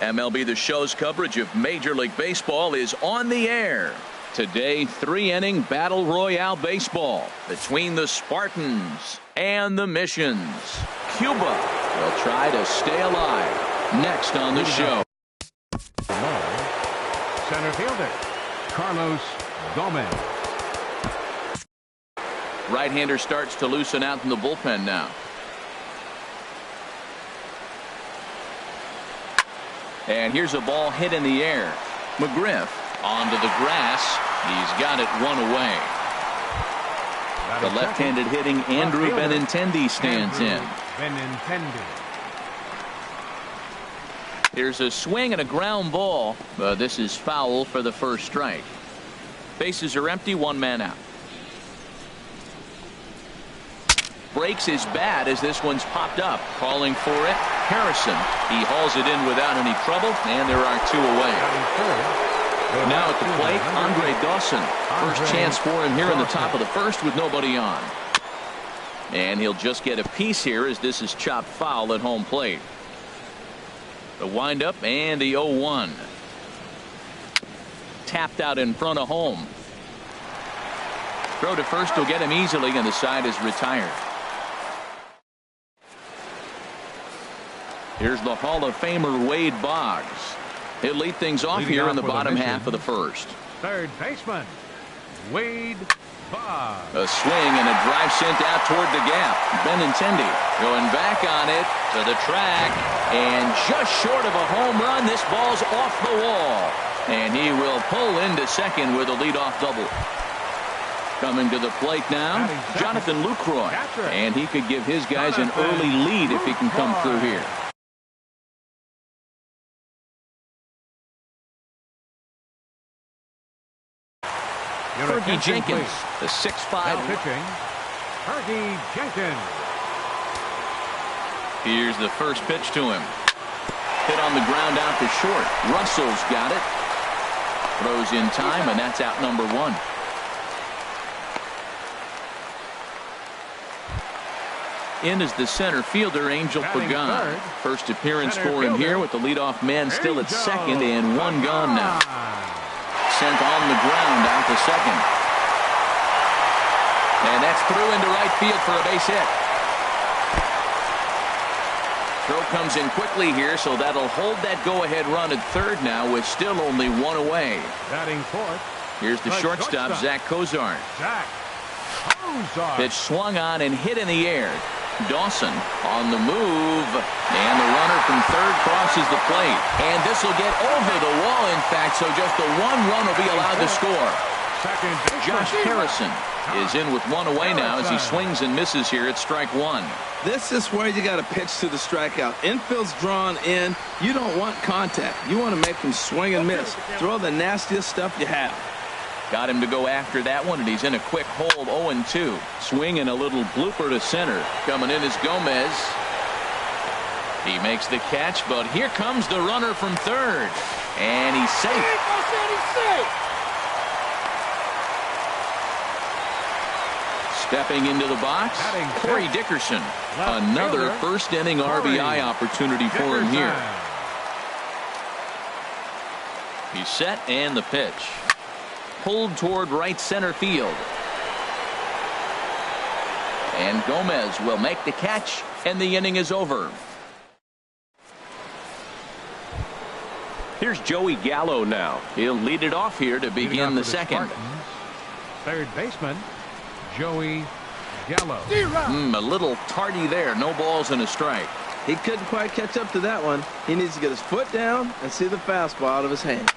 MLB The Show's coverage of Major League Baseball is on the air. Today, 3-inning Battle Royale baseball between the Spartans and the Missions. Cuba will try to stay alive. Next on the show. Center fielder, Carlos Gomez. Right-hander starts to loosen out in the bullpen now. And here's a ball hit in the air. McGriff onto the grass. He's got it one away. The left-handed hitting Andrew Benintendi stands in. Here's a swing and a ground ball. This is foul for the first strike. Bases are empty, one man out. Breaks his bat as this one's popped up. Calling for it, Harrison. He hauls it in without any trouble, and there are two away. Now at the plate, Andre Dawson. First chance for him here in the top of the first with nobody on. And he'll just get a piece here as this is chopped foul at home plate. The windup and the 0-1. Tapped out in front of home. Throw to first will get him easily, and the side is retired. Here's the Hall of Famer Wade Boggs. He'll lead things off here in the bottom half of the first. Third baseman, Wade Boggs. A swing and a drive sent out toward the gap. Benintendi going back on it to the track, and just short of a home run. This ball's off the wall, and he will pull into second with a leadoff double. Coming to the plate now, Jonathan Lucroy, and he could give his guys an early lead if he can come through here. Fergie Jenkins, the 6'5". Pitching, Fergie Jenkins. Here's the first pitch to him. Hit on the ground out to short. Russell's got it. Throws in time, and that's out number one. In is the center fielder, Angel Pagan. First appearance for him here with the leadoff man still at second, and one gone now. Sent on the ground out to second. And that's through into right field for a base hit. Throw comes in quickly here, so that'll hold that go-ahead run at third now with still only one away. Batting fourth. Here's the shortstop, Zach Cozart. Pitch swung on and hit in the air. Dawson on the move, and the runner from third crosses the plate, and this will get over the wall, in fact, so just the one run will be allowed to score. Josh Harrison is in with one away now as he swings and misses here at strike one. This is where you got to pitch to the strikeout. Infield's drawn in. You don't want contact. You want to make him swing and miss. Throw the nastiest stuff you have. Got him to go after that one, and he's in a quick hold. 0-2. Swing and a little blooper to center. Coming in is Gomez. He makes the catch, but here comes the runner from third, and he's safe. Stepping into the box, Corey Dickerson. Another first inning RBI opportunity for him here. He's set, and the pitch. Pulled toward right center field. And Gomez will make the catch, and the inning is over. Here's Joey Gallo now. He'll lead it off here to begin the second. Third baseman, Joey Gallo. A little tardy there. No balls and a strike. He couldn't quite catch up to that one. He needs to get his foot down and see the fastball out of his hand.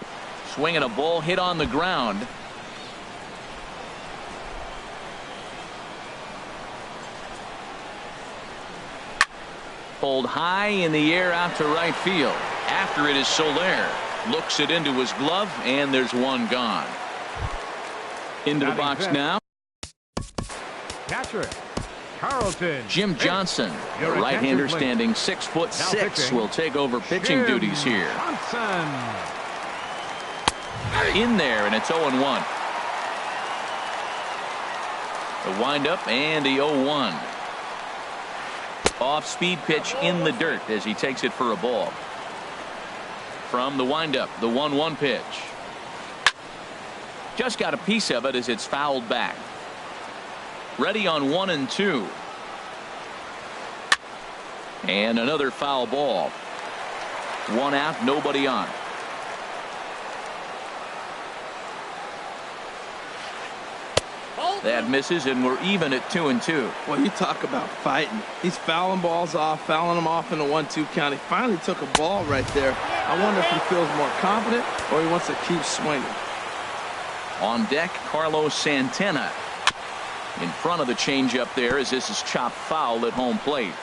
Swinging a ball hit on the ground. Pulled high in the air out to right field. After it is Soler. Looks it into his glove, and there's one gone. Into the box now. Catcher, Carlton. Jim Johnson, the right-hander standing 6'6", will take over pitching duties here. In there, and it's 0-1. The windup and the 0-1. Off-speed pitch in the dirt as he takes it for a ball. from the windup, the 1-1 pitch. Just got a piece of it as it's fouled back. Ready on 1-2. And another foul ball. 1 out, nobody on. That misses, and we're even at 2-2. Well, you talk about fighting. He's fouling balls off, fouling them off in the 1-2 count. He finally took a ball right there. I wonder if he feels more confident or he wants to keep swinging. On deck, Carlos Santana. In front of the changeup there as this is chopped foul at home plate.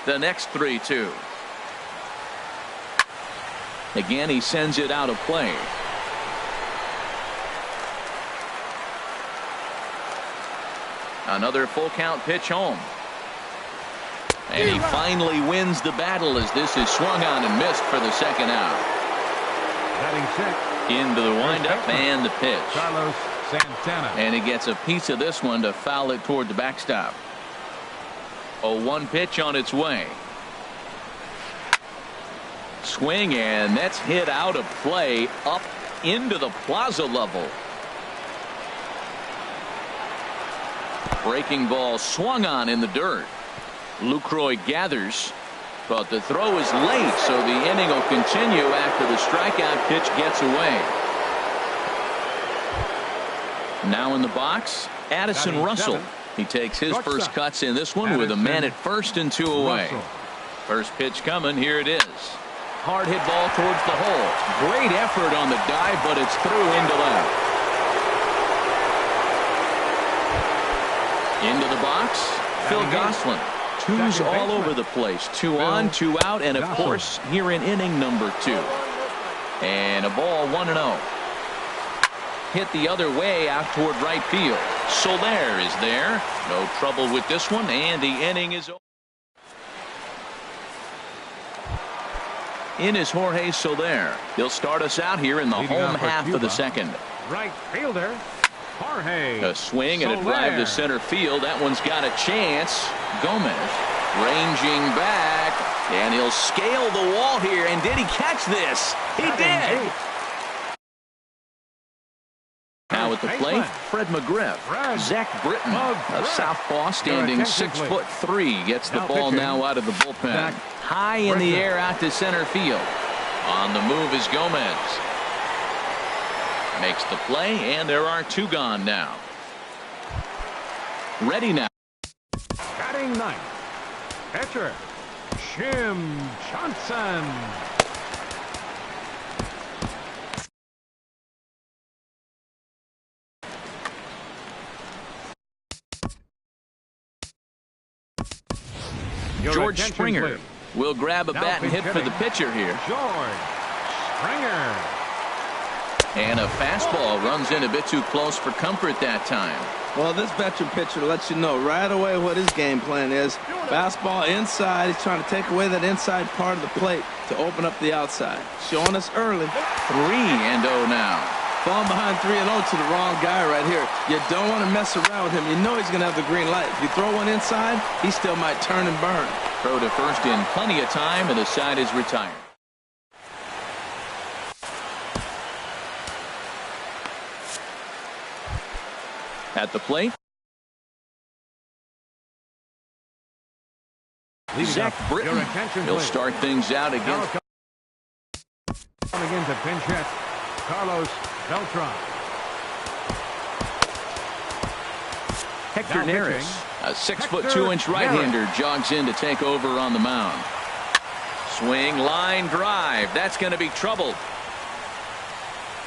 The next 3-2. Again, he sends it out of play. Another full count pitch home. And he finally wins the battle as this is swung on and missed for the second out. Into the windup and the pitch. Carlos Santana. And he gets a piece of this one to foul it toward the backstop. A 1 pitch on its way. Swing, and that's hit out of play up into the plaza level. Breaking ball swung on in the dirt. Lucroy gathers, but the throw is late, so the inning will continue after the strikeout pitch gets away. Now in the box, Addison Russell. He takes his first cuts in this one with a man at first and 2 away. First pitch coming. Here it is. Hard hit ball towards the hole. Great effort on the dive, but it's through into left. Into the box, Phil Gosselin. 2's all over the place. 2 on, 2 out, and of course here in inning number 2. And a ball, 1-0. Hit the other way out toward right field. Soler is there. No trouble with this one, and the inning is over. In is Jorge Soler. He'll start us out here in the home half of the second. Right fielder, Jorge. A swing and a drive to center field. That one's got a chance. Gomez ranging back, and he'll scale the wall here. And did he catch this? He did. Now at the plate, Fred McGriff. Zach Britton, a southpaw standing 6'3", gets the ball now out of the bullpen. High in the air out to center field. On the move is Gomez. Makes the play, and there are 2 gone now. Ready now. Batting ninth, pitcher Jim Johnson. George Springer will grab a bat and hit for the pitcher here. George Springer. And a fastball runs in a bit too close for comfort that time. Well, this veteran pitcher lets you know right away what his game plan is. Fastball inside. He's trying to take away that inside part of the plate to open up the outside. Showing us early. 3-0 now. Falling behind 3-0 to the wrong guy right here. You don't want to mess around with him. You know he's going to have the green light. If you throw one inside, he still might turn and burn. Throw to first in plenty of time, and the side is retired. At the plate, Zach Britton. He'll start things out again. Coming in to pinch hit, Carlos Beltran. Hector Neris, a 6'2" right-hander, jogs in to take over on the mound. Swing, line drive. That's going to be trouble.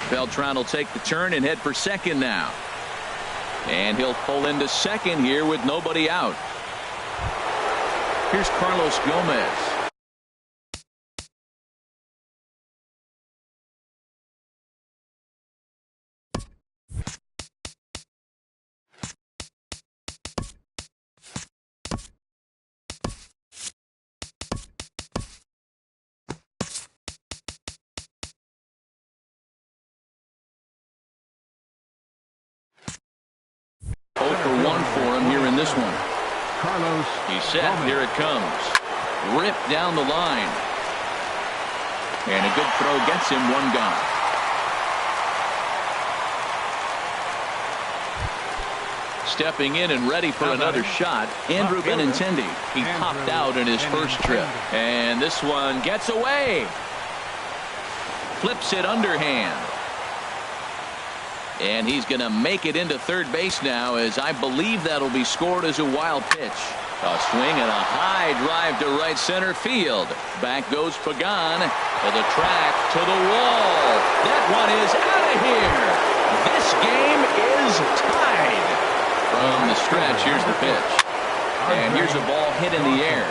Beltran will take the turn and head for second now. And he'll pull into second here with nobody out. Here's Carlos Gomez. For 1 for him here in this one. Carlos. He's set. Gomez. Here it comes. Ripped down the line. And a good throw gets him one gone. Stepping in and ready for another shot, Andrew Benintendi. He popped out in his first trip. And this one gets away. Flips it underhand. And he's going to make it into third base now, as I believe that'll be scored as a wild pitch. A swing and a high drive to right center field. Back goes Pagan to the track, to the wall. That one is out of here. This game is tied. From the stretch, here's the pitch. And here's a ball hit in the air.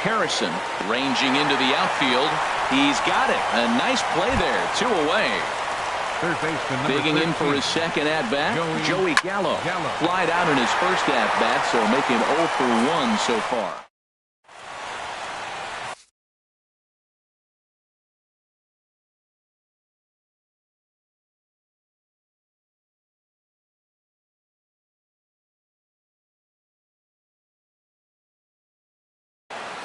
Harrison ranging into the outfield. He's got it. A nice play there. 2 away. Third baseman Digging in for his second at-bat, Joey Gallo. Flied out in his first at-bat, so making 0 for 1 so far.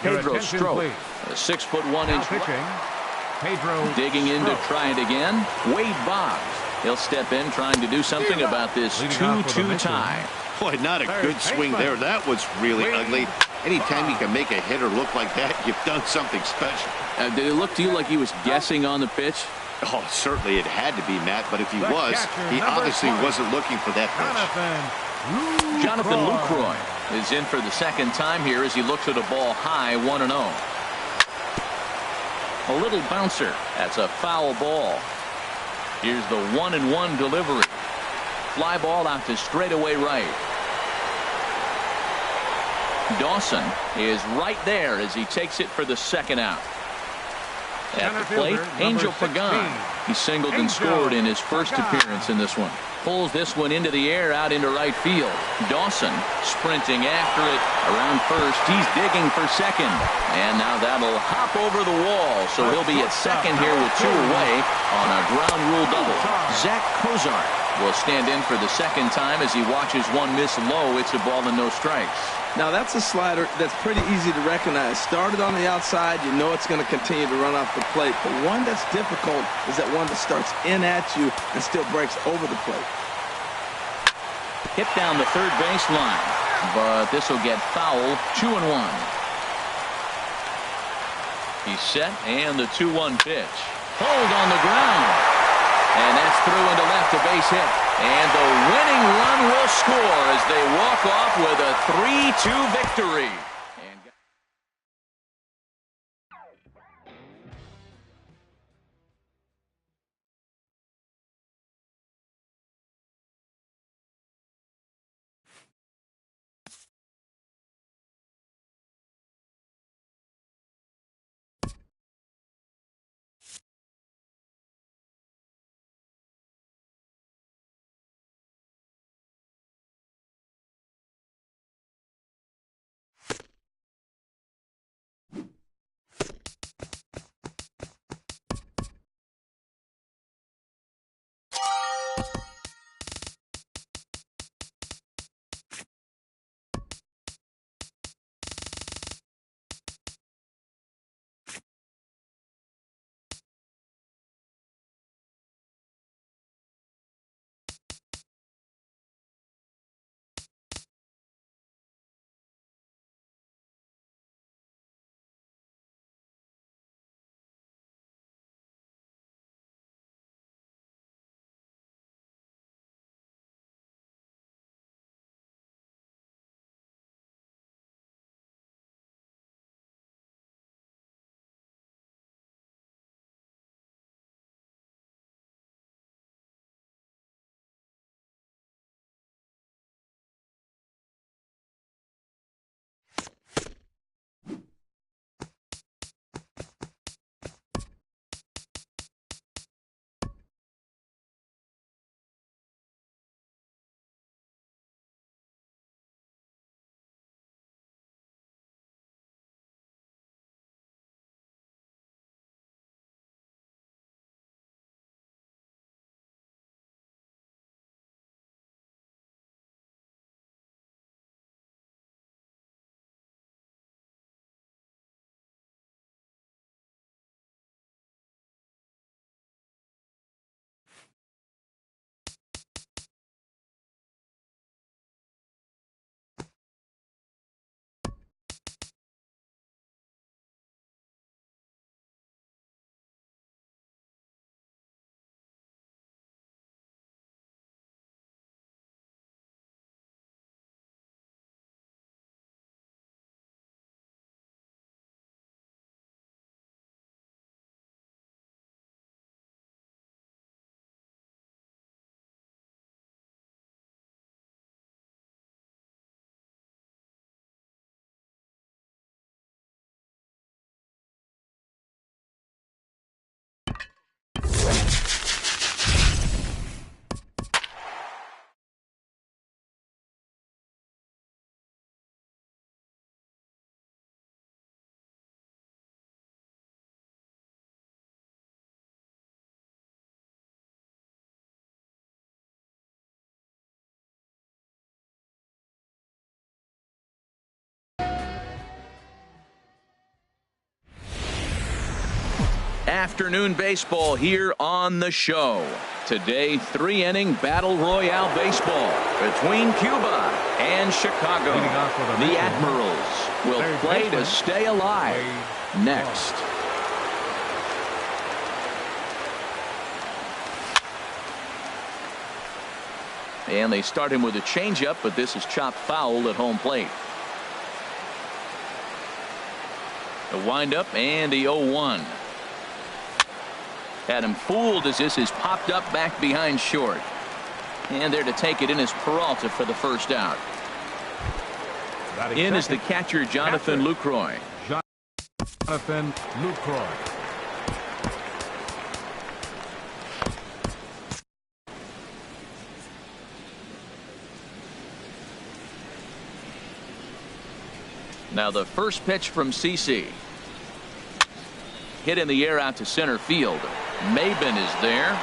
Pedro Strop, a 6'1" pitching. Pedro digging in to try it again. Wade Boggs. He'll step in trying to do something about this 2-2 tie. Boy, not a good swing there. That was really ugly. Anytime you can make a hitter look like that, you've done something special. Did it look to you like he was guessing on the pitch? Oh, certainly it had to be, Matt, but if he was, he obviously wasn't looking for that pitch. Jonathan Lucroy is in for the second time here as he looks at a ball high, 1-0. A little bouncer. That's a foul ball. Here's the 1-1 delivery. Fly ball out to straightaway right. Dawson is right there as he takes it for the second out. At the plate, Angel Pagan. He singled and scored in his first appearance in this one. Pulls this one into the air, out into right field. Dawson sprinting after it around first. He's digging for second. And now that'll hop over the wall. So he'll be at second here with 2 away on a ground rule double. Zach Cozart will stand in for the second time as he watches one miss low. It's a ball and no strikes. Now that's a slider that's pretty easy to recognize. Started on the outside, you know it's going to continue to run off the plate. The one that's difficult is that one that starts in at you and still breaks over the plate. Hit down the third baseline, but this will get foul. 2-1. He's set, and the 2-1 pitch. Hold on the ground. And that's through into left, a base hit. And the winning run will score as they walk off with a 3-2 victory. Afternoon baseball here on the show. Today, 3-inning battle royale baseball between Cuba and Chicago. The Admirals will play to stay alive next. And they start him with a changeup, but this is chopped foul at home plate. The windup and the 0-1. Had him fooled as this is popped up back behind short. And there to take it in is Peralta for the first out. In is the catcher, Jonathan Lucroy. Jonathan Lucroy. Now the first pitch from CC. Hit in the air out to center field. Maben is there.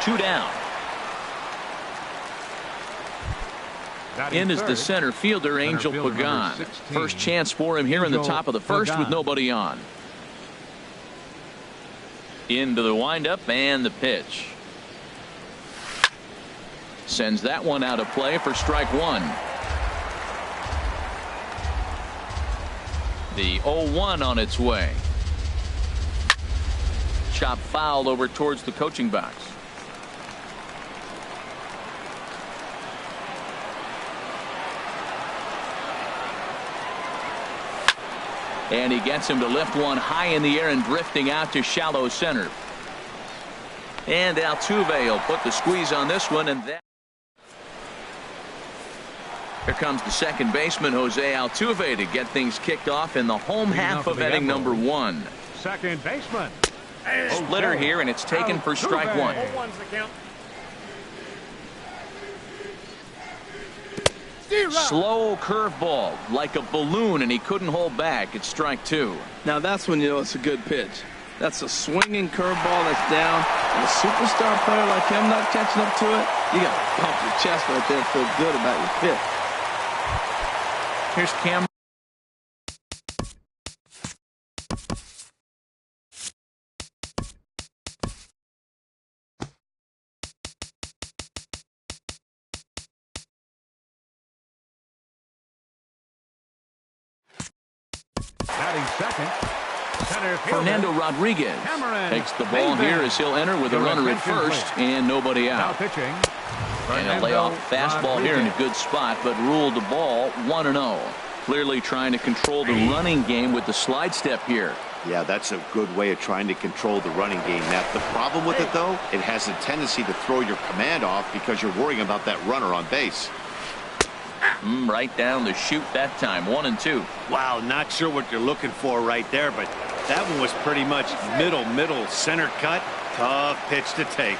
2 down. In is the center fielder, Angel Pagan. First chance for him here in the top of the first with nobody on. Into the windup and the pitch. Sends that one out of play for strike 1. The 0-1 on its way. Chop foul over towards the coaching box. And he gets him to lift one high in the air and drifting out to shallow center. And Altuve will put the squeeze on this one, and that. Here comes the second baseman, Jose Altuve, to get things kicked off in the home half of inning number 1. Second baseman. Splitter here, and it's taken for strike 1. Slow curveball like a balloon, and he couldn't hold back. It's strike 2. Now that's when you know it's a good pitch. That's a swinging curveball that's down, and a superstar player like him not catching up to it, you got to pump your chest right there and feel good about your pitch. Here's Cam. Second. Fernando Rodriguez takes the ball here as he'll enter with a runner at first and nobody out. And a layoff fastball here in a good spot, but ruled the ball 1-0. Clearly trying to control the running game with the slide step here. Yeah, that's a good way of trying to control the running game, Matt. The problem with it, though, it has a tendency to throw your command off because you're worrying about that runner on base. Right down the chute that time. 1-2. Wow, not sure what you're looking for right there, but that one was pretty much middle center cut. Tough pitch to take.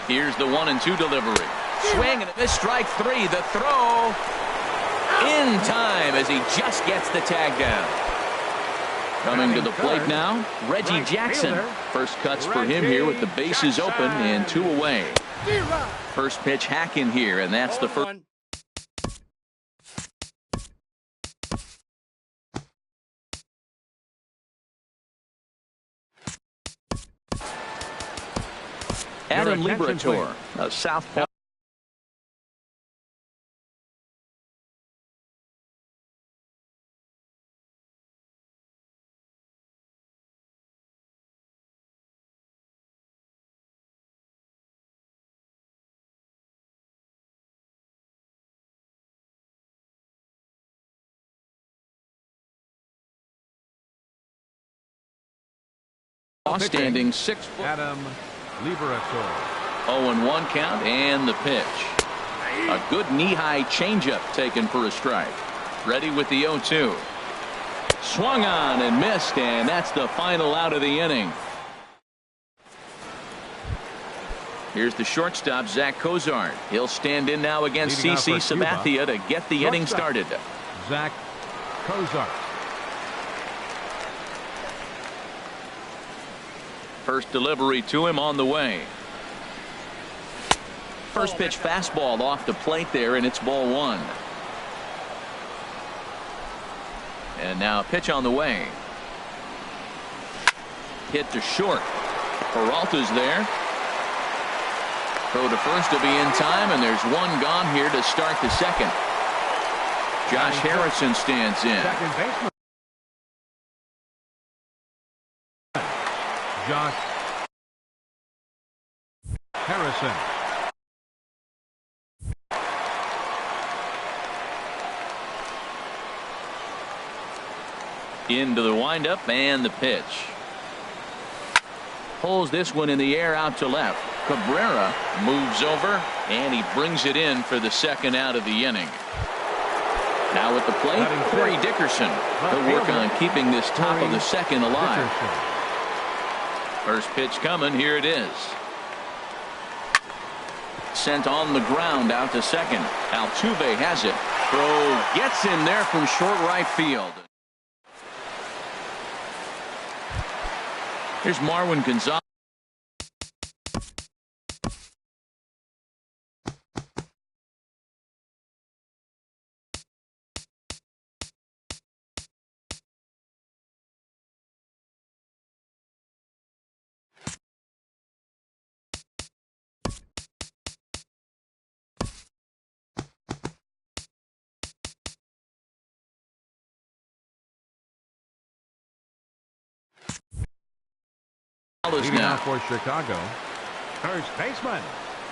Here's the 1-2 delivery. Swing and a miss, strike 3. The throw in time as he just gets the tag down. Coming to the plate now, Reggie Jackson. First cuts for him here with the bases open and 2 away. First pitch hack in here, and that's the first. Adam Liberator, a southpaw. Standing 6 foot. Adam Liberator. 0-1 count and the pitch. A good knee-high changeup taken for a strike. Ready with the 0-2. Swung on and missed, and that's the final out of the inning. Here's the shortstop, Zach Cozart. He'll stand in now against CC Sabathia to get the inning started. Zach Cozart. First delivery to him on the way. First pitch fastball off the plate there, and it's ball 1. And now a pitch on the way. hit to short. Peralta's there. Throw to first to be in time, and there's one gone here to start the second. Josh Harrison stands in. Second baseman. Josh Harrison. Into the windup and the pitch. Pulls this one in the air out to left. Cabrera moves over, and he brings it in for the second out of the inning. Now at the plate, Corey Dickerson. He'll work on keeping this top of the second alive. First pitch coming. Here it is. Sent on the ground out to second. Altuve has it. Throw gets in there from short right field. Here's Marwin Gonzalez. Leading Now off for Chicago, first baseman.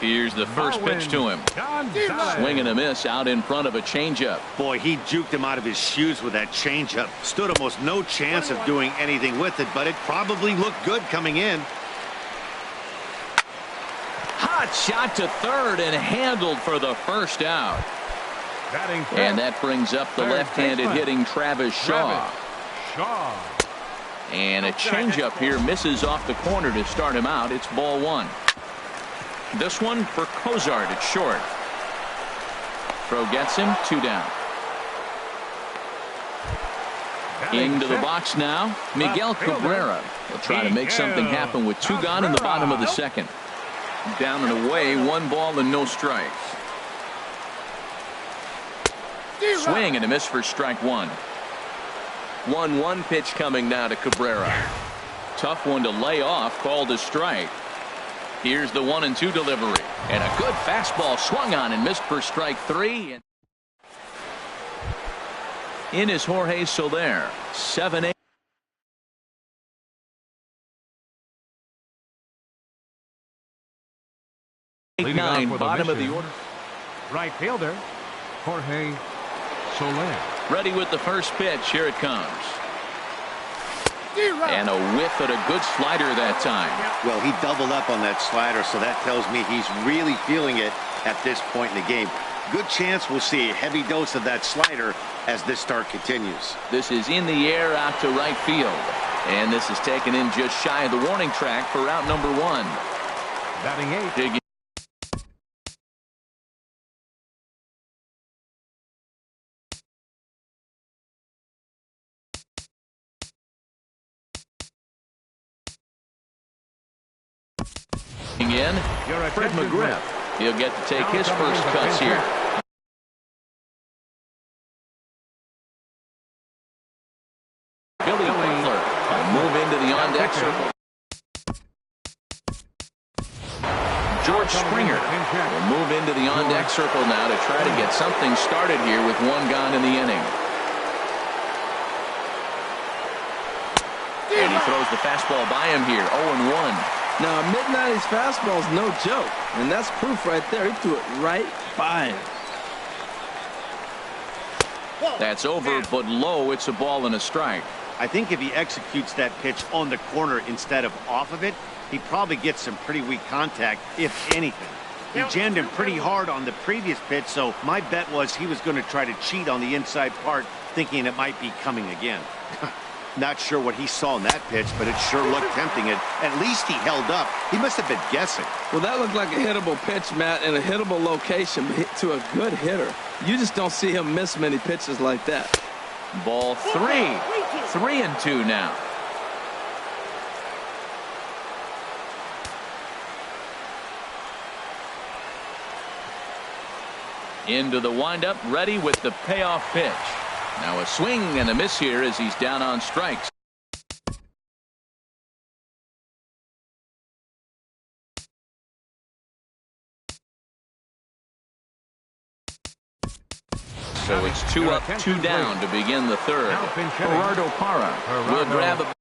here's the first pitch to him. Swing and a miss out in front of a changeup. Boy, he juked him out of his shoes with that changeup. Stood almost no chance of doing anything with it, but it probably looked good coming in. Hot shot to third and handled for the first out. And that brings up the left-handed hitting Travis Shaw. And a changeup here misses off the corner to start him out. It's ball one. This one for Cozart at short. Throw gets him, 2 down. Into the box now, Miguel Cabrera. He'll try to make something happen with 2 gone in the bottom of the second. Down and away, 1 ball and no strikes. Swing and a miss for strike 1. 1-1 pitch coming now to Cabrera. Tough one to lay off, called a strike. Here's the 1-2 delivery. And a good fastball swung on and missed for strike 3. In is Jorge Soler. 7-8. Leading off 9, for the bottom of the mission, order. right fielder Jorge Soler. Ready with the first pitch. Here it comes. And a whiff at a good slider that time. Well, he doubled up on that slider, so that tells me he's really feeling it at this point in the game. Good chance we'll see a heavy dose of that slider as this start continues. This is in the air out to right field. And this is taken in just shy of the warning track for out number 1. Batting 8. Dig in, Fred McGriff. He'll get to take his first cuts here. Billy Butler will move into the on-deck circle. George Springer will move into the on-deck circle now to try to get something started here with 1 gone in the inning. And he throws the fastball by him here, 0-1. Now, a mid-90s fastball is no joke, and that's proof right there. He threw it right by him. That's over, but low. It's a ball and a strike. I think if he executes that pitch on the corner instead of off of it, he probably gets some pretty weak contact, if anything. He jammed him pretty hard on the previous pitch, so my bet was he was going to try to cheat on the inside part, thinking it might be coming again. Not sure what he saw in that pitch, but it sure looked tempting. At least he held up. He must have been guessing. Well, that looked like a hittable pitch, Matt, in a hittable location to a good hitter. You just don't see him miss many pitches like that. Ball 3. 3-2 now. Into the windup, ready with the payoff pitch. Now a swing and a miss here as he's down on strikes. It's 2 up, 2 down to begin the third. Gerardo Parra will grab a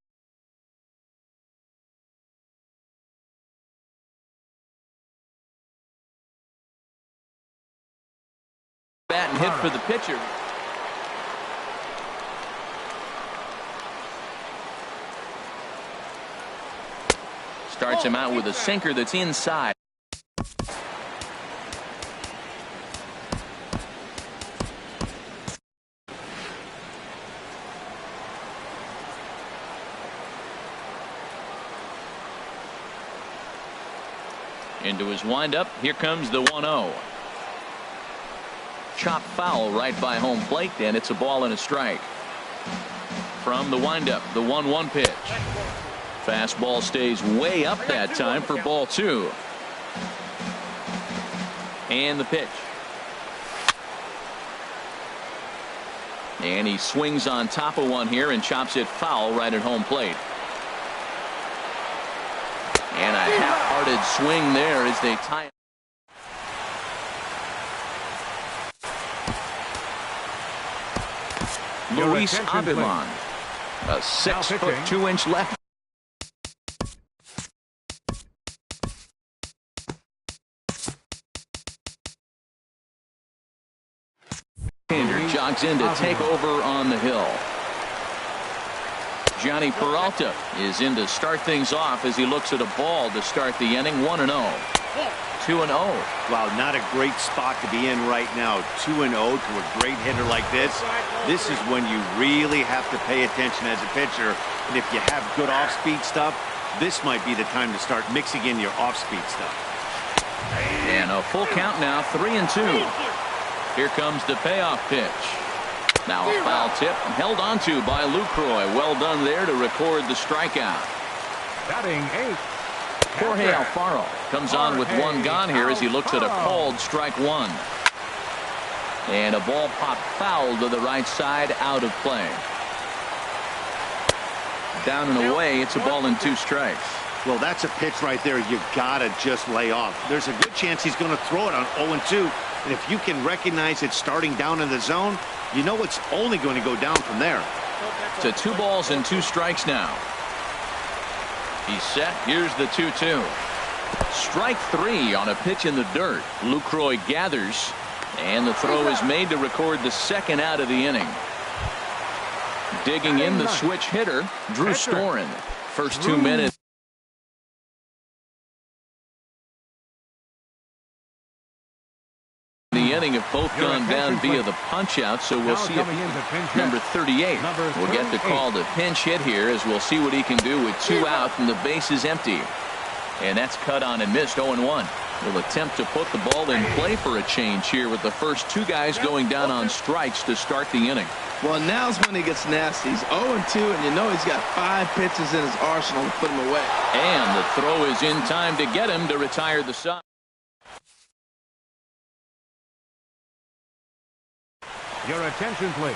bat and hit for the pitcher. Starts him out with a sinker that's inside. Into his windup. Here comes the 1-0. Chop foul right by home plate, and it's a ball and a strike. From the windup, the 1-1 pitch. Fastball stays way up that time for ball 2. And the pitch. And he swings on top of one here and chops it foul right at home plate. And a half-hearted swing there as they tie it. Luis Avilan, a 6-foot 2-inch left. Jogs in to take over on the hill. Johnny Peralta is in to start things off as he looks at a ball to start the inning. 1-0. 2-0. Wow, not a great spot to be in right now. 2-0 to a great hitter like this. This is when you really have to pay attention as a pitcher. And if you have good off-speed stuff, this might be the time to start mixing in your off-speed stuff. And a full count now, 3-2. Here comes the payoff pitch. Now a foul tip held onto by Lucroy. Well done there to record the strikeout. Batting 8. Jorge Alfaro comes on with one gone here as he looks at a called strike 1. And a ball popped foul to the right side, out of play. Down and away, it's a ball and 2 strikes. Well, that's a pitch right there you gotta just lay off. There's a good chance he's going to throw it on 0-2. And if you can recognize it starting down in the zone, you know it's only going to go down from there. To 2 balls and 2 strikes now. He's set. Here's the 2-2. Strike 3 on a pitch in the dirt. Lucroy gathers, and the throw is made to record the second out of the inning. Digging in the switch hitter, Drew Storen. First 2 minutes. The inning have both gone down via the punch out, so we'll see if number 38 will get the call to pinch hit here, as we'll see what he can do with 2 out and the base is empty. And that's cut on and missed. 0-1. Will attempt to put the ball in play for a change here with the first 2 guys going down on strikes to start the inning. Well, now's when he gets nasty. He's 0-2, and you know he's got 5 pitches in his arsenal to put him away. And the throw is in time to get him to retire the side. Your attention, please.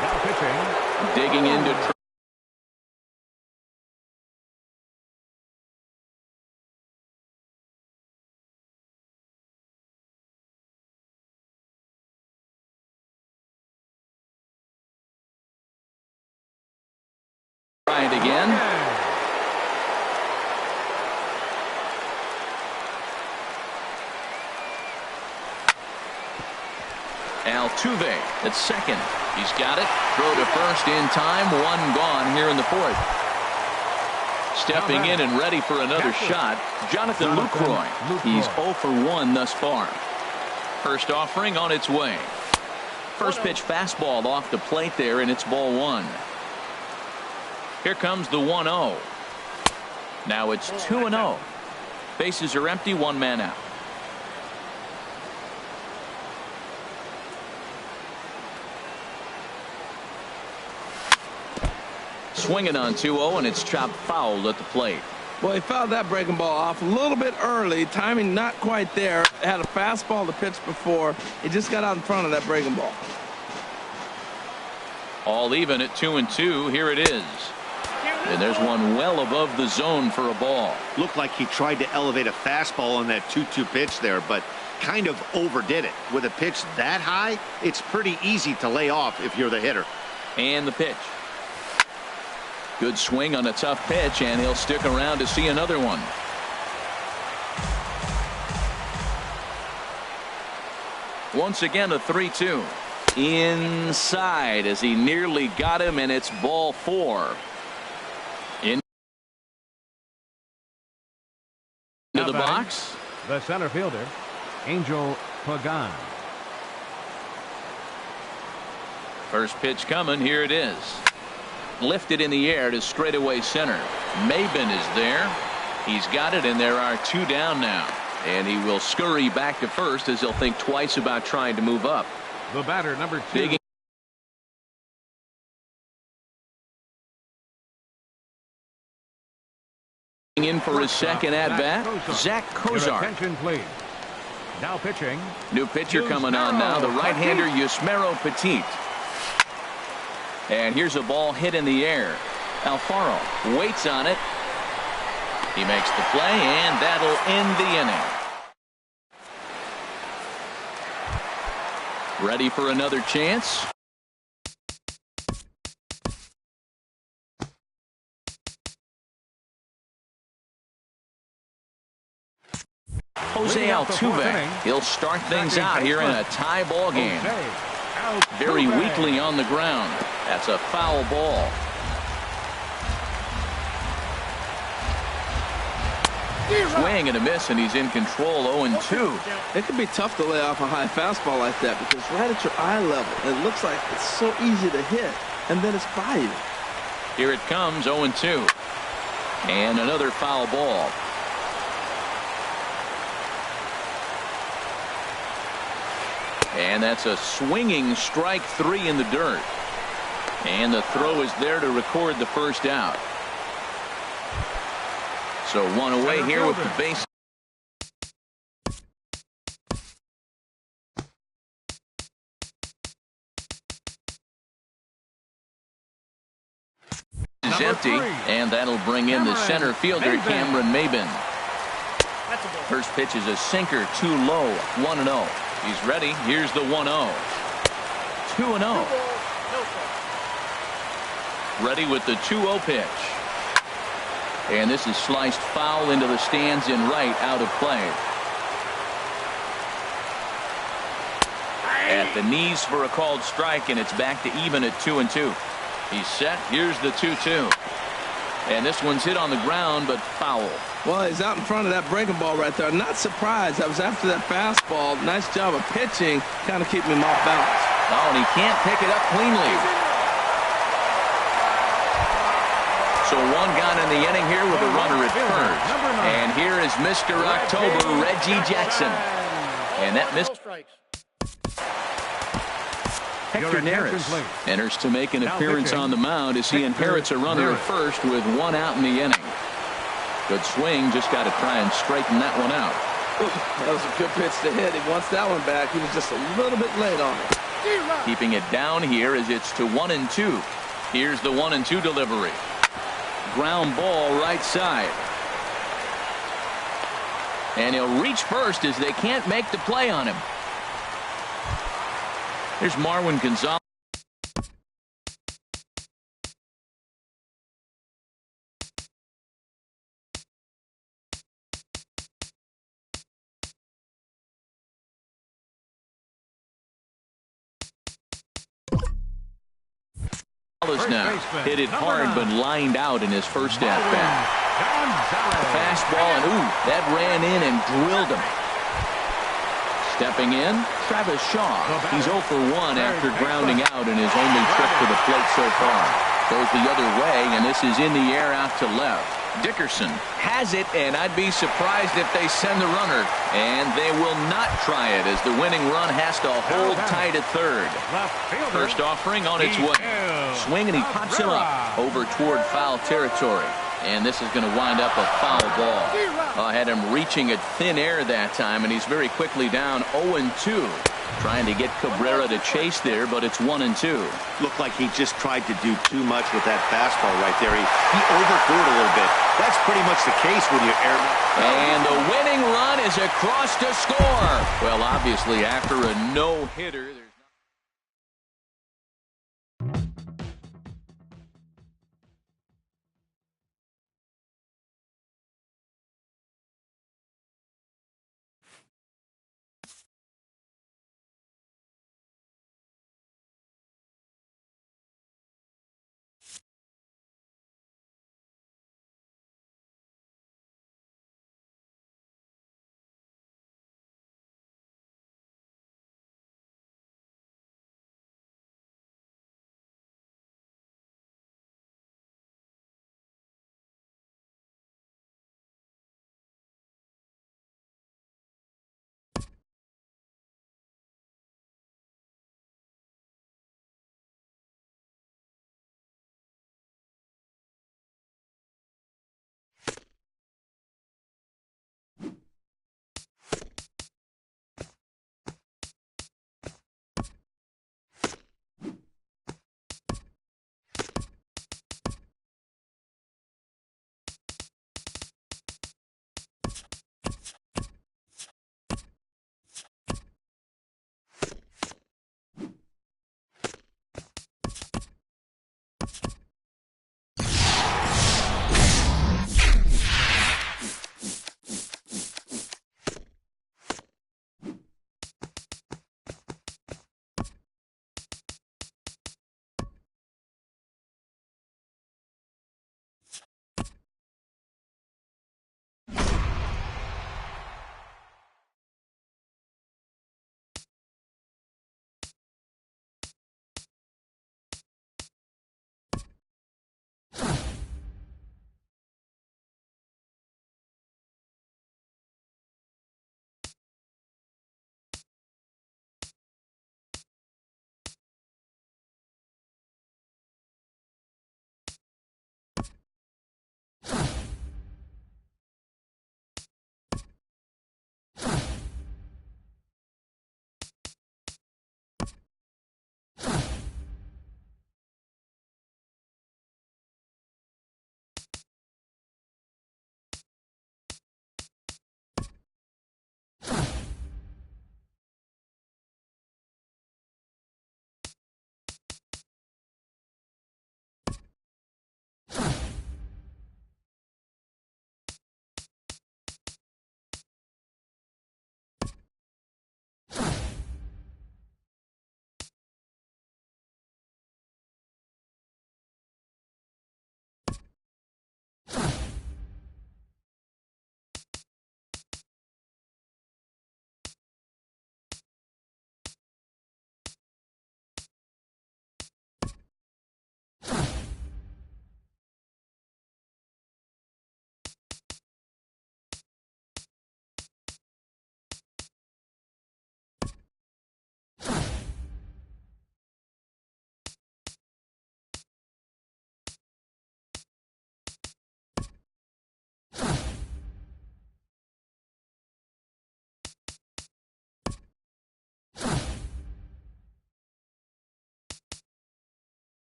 Now pitching. Digging into. Try it again. Altuve at second. He's got it. Throw to first in time. 1 gone here in the 4th. Stepping in and ready for another shot, Jonathan Lucroy. He's 0 for 1 thus far. First offering on its way. First pitch fastball off the plate there, and it's ball 1. Here comes the 1-0. Now it's 2-0. Bases are empty, 1 man out. Swinging on 2-0, and it's chopped foul at the plate. Well, he fouled that breaking ball off a little bit early. Timing not quite there. Had a fastball to pitch before. He just got out in front of that breaking ball. All even at 2-2. Here it is. And there's one well above the zone for a ball. Looked like he tried to elevate a fastball on that 2-2 pitch there, but kind of overdid it. With a pitch that high, it's pretty easy to lay off if you're the hitter. And the pitch. Good swing on a tough pitch, and he'll stick around to see another one. Once again, a 3-2. Inside as he nearly got him, and it's ball 4. Into the box. The center fielder, Angel Pagan. First pitch coming. Here it is. Lifted in the air to straightaway center. Maben is there. He's got it, and there are 2 down now. And he will scurry back to first as he'll think twice about trying to move up. The batter, number 2. Big in for his second at-bat, Zach Kozar. Attention, please. Now pitching. New pitcher coming on now, the right-hander Yusmeiro Petit. And here's a ball hit in the air. Alfaro waits on it. He makes the play, and that'll end the inning. Ready for another chance. Jose Altuve. He'll start things out here in a tie ball game. Very weakly on the ground. That's a foul ball. Swing and a miss, and he's in control. 0-2. It can be tough to lay off a high fastball like that because right at your eye level, it looks like it's so easy to hit, and then it's by you. Here it comes, 0-2. And another foul ball. And that's a swinging strike 3 in the dirt. And the throw is there to record the first out. So 1 away here with the base. Is empty, and that'll bring in the center fielder, Cameron Maben. First pitch is a sinker, too low, 1-0. He's ready. Here's the 1-0. 2-0. Ready with the 2-0 pitch. And this is sliced foul into the stands in right, out of play. At the knees for a called strike, and it's back to even at 2-2. He's set. Here's the 2-2. And this one's hit on the ground, but foul. Well, he's out in front of that breaking ball right there. Not surprised. I was after that fastball. Nice job of pitching, kind of keeping him off balance. Oh, and he can't pick it up cleanly. So 1 gone in the inning here with a runner at first. And here is Mr. October, Reggie Jackson. And that missed. Hector Neris enters to make an appearance on the mound as he inherits a runner at first with 1 out in the inning. Good swing, just got to try and straighten that one out. That was a good pitch to hit. He wants that one back. He was just a little bit late on it. Keeping it down here as it's to 1-2. Here's the 1-2 delivery. Ground ball right side. And he'll reach first as they can't make the play on him. Here's Marwin Gonzalez. Now hit it hard but lined out in his first at bat. Fastball, and ooh, that ran in and drilled him. Stepping in, Travis Shaw. He's 0 for 1 after grounding out in his only trip to the plate so far. Goes the other way, and this is in the air out to left. Dickerson has it, and I'd be surprised if they send the runner. And they will not try it as the winning run has to hold tight at third. First offering on its way. Swing, and he pops him up over toward foul territory. And this is going to wind up a foul ball. Had him reaching at thin air that time, and he's very quickly down 0-2. Trying to get Cabrera to chase there, but it's 1-2. Looked like he just tried to do too much with that fastball right there. He overthrew it a little bit. That's pretty much the case when you're airman. And the winning run is across to score. Well, obviously, after a no-hitter, there's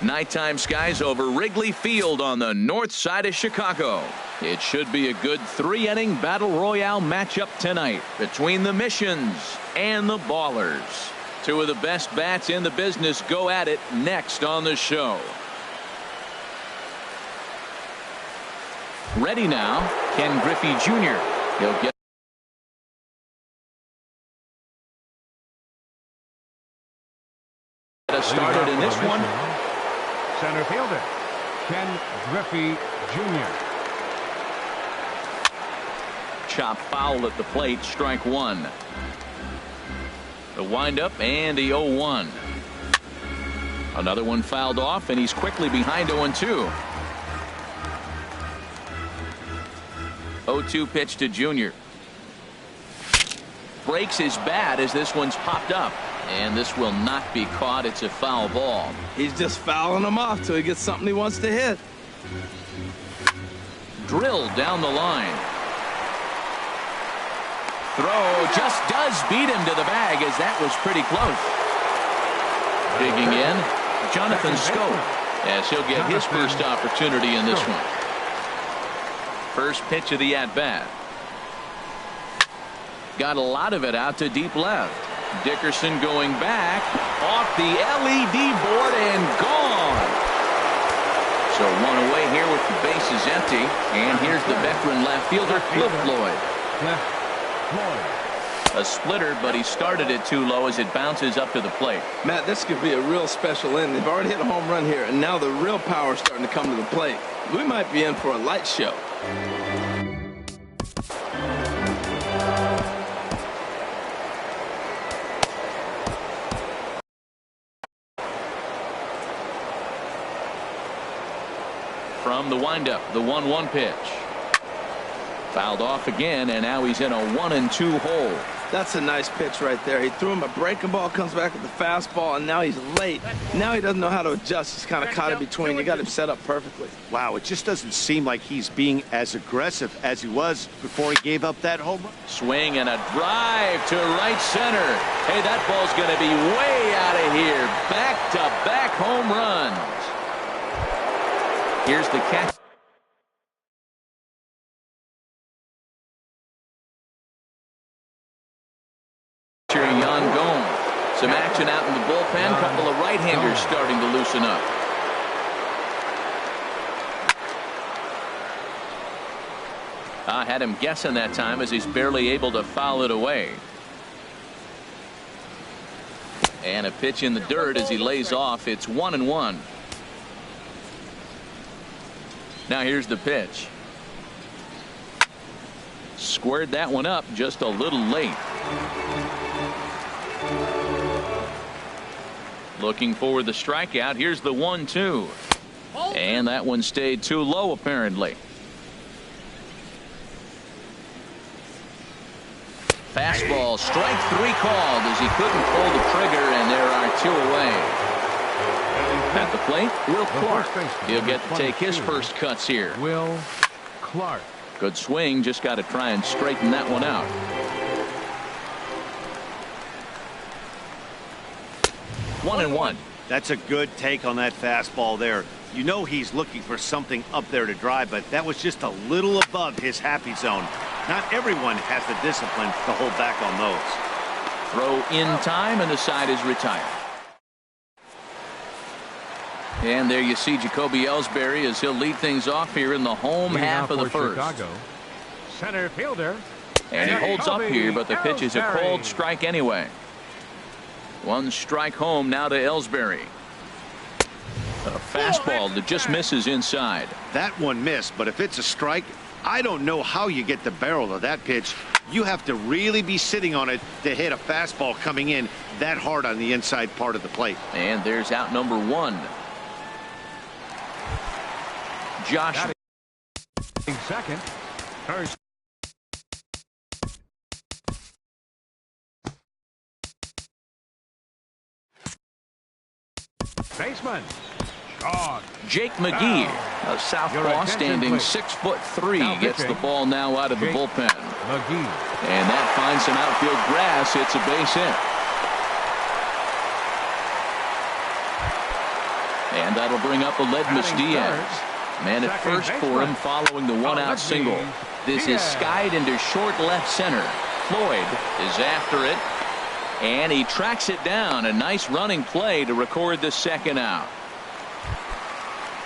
Nighttime skies over Wrigley Field on the north side of Chicago. It should be a good 3-inning battle royale matchup tonight between the Missions and the Ballers. Two of the best bats in the business go at it next on the show. Ready now, Ken Griffey Jr. He'll get started in this one. Center fielder Ken Griffey Jr. Chop foul at the plate, strike one. The windup and the 0-1. Another one fouled off, and he's quickly behind 0-2. 0-2 pitch to Junior. Breaks his bat as this one's popped up. And this will not be caught. It's a foul ball. He's just fouling him off till he gets something he wants to hit. Drilled down the line. Throw just does beat him to the bag, as that was pretty close. Digging in, Jonathan Scope, as he'll get his first opportunity in this one. First pitch of the at-bat. Got a lot of it out to deep left. Dickerson going back off the LED board and gone. So one away here with the bases empty. And here's the veteran left fielder, Cliff Floyd. A splitter, but he started it too low as it bounces up to the plate. Matt, this could be a real special inning. They've already hit a home run here, and now the real power is starting to come to the plate. We might be in for a light show. From the windup, the 1-1 pitch. Fouled off again, and now he's in a 1-2 hole. That's a nice pitch right there. He threw him a breaking ball, comes back with the fastball, and now he's late. Now he doesn't know how to adjust. He's kind of caught in between. You got him set up perfectly. Wow, it just doesn't seem like he's being as aggressive as he was before he gave up that home run. Swing and a drive to right center. Hey, that ball's going to be way out of here. Back-to-back home runs. Here's the catch. Some action out in the bullpen. Couple of right-handers starting to loosen up. I had him guessing that time as he's barely able to foul it away. And a pitch in the dirt as he lays off. It's 1-1. Now here's the pitch. Squared that one up just a little late. Looking for the strikeout. Here's the 1-2. And that one stayed too low, apparently. Fastball, strike 3 called as he couldn't pull the trigger, and there are 2 away. At the plate, Will Clark. He'll get to take his first cuts here. Will Clark. Good swing, just got to try and straighten that one out. One and one. That's a good take on that fastball there. You know he's looking for something up there to drive, but that was just a little above his happy zone. Not everyone has the discipline to hold back on those. Throw in time, and the side is retired. And there you see Jacoby Ellsbury as he'll lead things off here in the home half of the first. Chicago, center fielder. And he holds up here, but the pitch is a cold strike anyway. 1 strike home now to Ellsbury. A fastball that just misses inside. That one missed, but if it's a strike, I don't know how you get the barrel of that pitch. You have to really be sitting on it to hit a fastball coming in that hard on the inside part of the plate. And there's out number 1. Josh. Second. First. Baseman. Jake McGee, a southpaw standing 6'3", gets the ball now out of the bullpen. And that finds some outfield grass. It's a base hit. And that'll bring up Aledmus Diaz. Man at first for him following the one-out single. This is skied into short left center. Floyd is after it, and he tracks it down. A nice running play to record the second out.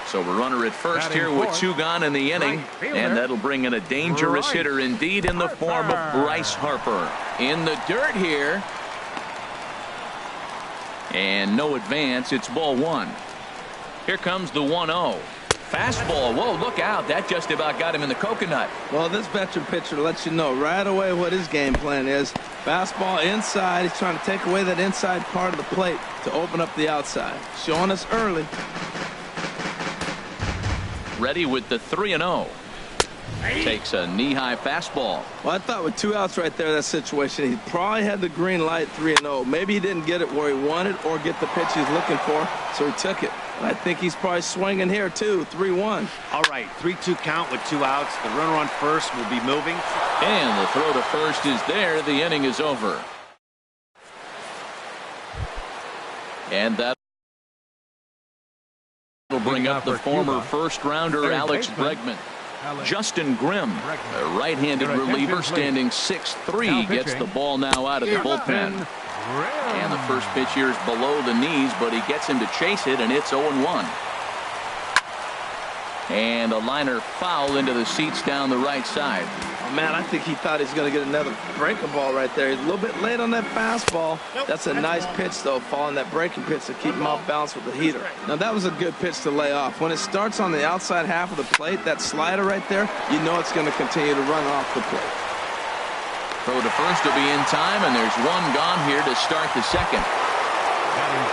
So a runner at first here with 2 gone in the inning, and that'll bring in a dangerous hitter indeed in the form of Bryce Harper. In the dirt here, and no advance. It's ball 1. Here comes the 1-0. Fastball. Whoa, look out. That just about got him in the coconut. Well, this veteran pitcher lets you know right away what his game plan is. Fastball inside. He's trying to take away that inside part of the plate to open up the outside. Showing us early. Ready with the 3-0. Takes a knee-high fastball. Well, I thought with 2 outs right there, that situation, he probably had the green light 3-0. Maybe he didn't get it where he wanted or get the pitch he's looking for, so he took it. I think he's probably swinging here, too. 3-1. All right, 3-2 count with 2 outs. The runner on first will be moving. And the throw to first is there. The inning is over. And that will bring up the former first-rounder Alex Bregman. Justin Grimm, a right-handed reliever, standing 6'3", gets the ball now out of the bullpen. And the first pitch here is below the knees, but he gets him to chase it, and it's 0-1. And a liner foul into the seats down the right side. Oh, man, I think he thought he was going to get another breaking ball right there. He's a little bit late on that fastball. That's a nice pitch, though, following that breaking pitch to keep him off balance with the heater. Now, that was a good pitch to lay off. When it starts on the outside half of the plate, that slider right there, you know it's going to continue to run off the plate. Throw to first will be in time, and there's 1 gone here to start the second.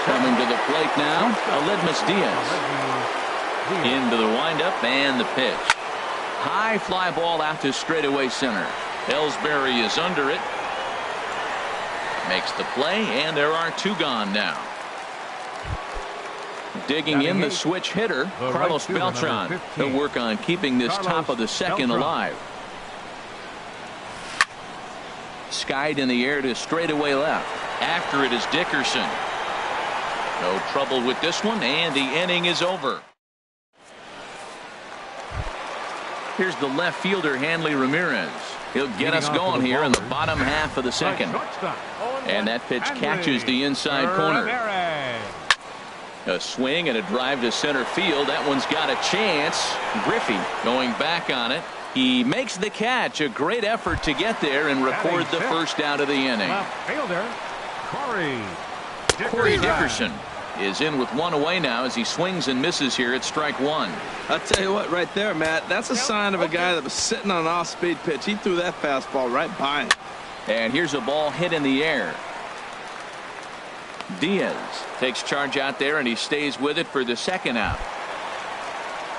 Coming to the plate now, Aledmus Diaz. Into the windup and the pitch. High fly ball out to straightaway center. Ellsbury is under it. Makes the play, and there are 2 gone now. Digging in the switch hitter, Carlos Beltran. He'll work on keeping this top of the second alive. Skied in the air to straightaway left. After it is Dickerson. No trouble with this one, and the inning is over. Here's the left fielder, Hanley Ramirez. He'll get us going here in the bottom half of the second. And that pitch catches the inside corner. A swing and a drive to center field. That one's got a chance. Griffey going back on it. He makes the catch. A great effort to get there and record the first out of the inning. Left fielder, Corey Dickerson is in with 1 away now as he swings and misses here at strike 1. I'll tell you what, right there, Matt, that's a sign of a guy that was sitting on an off-speed pitch. He threw that fastball right by him. And here's a ball hit in the air. Diaz takes charge out there, and he stays with it for the second out.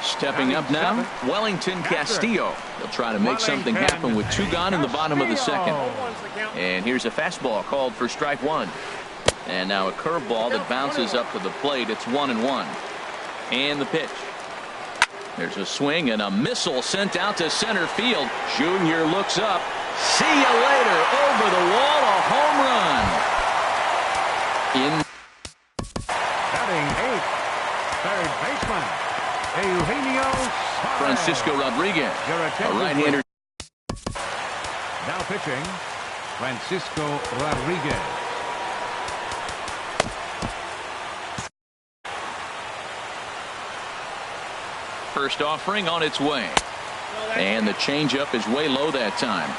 Stepping up now, Wellington Castillo. He'll try to make something happen with 2 gone in the bottom of the second. And here's a fastball called for strike 1. And now a curveball that bounces up to the plate. It's 1-1. And the pitch. There's a swing and a missile sent out to center field. Junior looks up. See you later. Over the wall, a home run. In batting 8th, third baseman, Eugenio Suarez. Francisco Rodriguez, a right-hander. Now pitching, Francisco Rodriguez. First offering on its way. And the changeup is way low that time.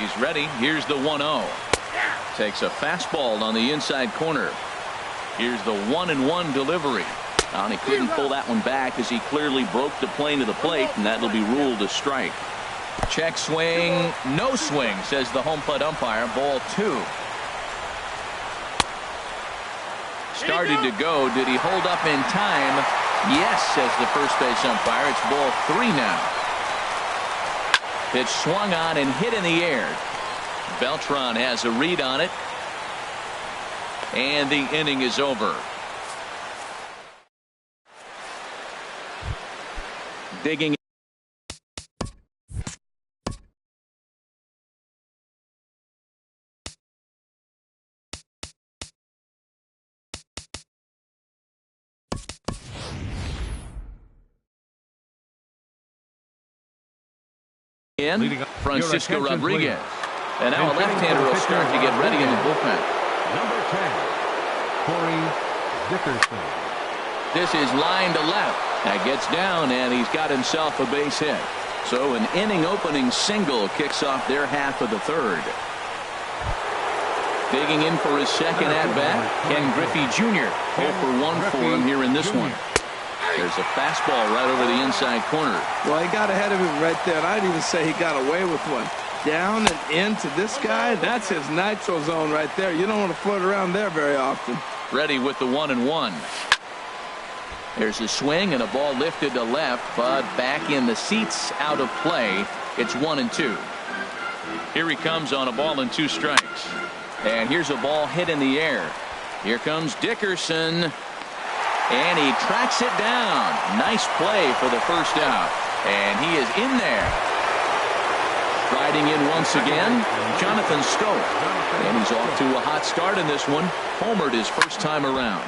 He's ready. Here's the 1-0. Takes a fastball on the inside corner. Here's the 1-1 delivery. And he couldn't pull that one back as he clearly broke the plane to the plate, and that'll be ruled a strike. Check swing. No swing, says the home plate umpire. Ball 2. Started to go. Did he hold up in time? Yes, says the first base umpire. It's ball 3 now. Pitch swung on and hit in the air. Beltran has a read on it. And the inning is over. Digging in Francisco Your attention, Rodriguez. please. And now a And training left-hander for the will start to get ready in the bullpen. Number 10, Corey Dickerson. This is line to left. That gets down, and he's got himself a base hit. So an inning-opening single kicks off their half of the third. Digging in for his second at-bat, Ken Griffey Jr. 0 for 1 for him here in this one. There's a fastball right over the inside corner. Well, he got ahead of him right there, and I'd even say he got away with one. Down and into this guy, that's his nitro zone right there. You don't want to float around there very often. Ready with the 1-1. There's a swing and a ball lifted to left, but back in the seats, out of play. It's 1-2. Here he comes on a ball and 2 strikes. And here's a ball hit in the air. Here comes Dickerson. And he tracks it down. Nice play for the first out. And he is in there. Riding in once again, Jonathan Stowe. And he's off to a hot start in this one. Homered his first time around.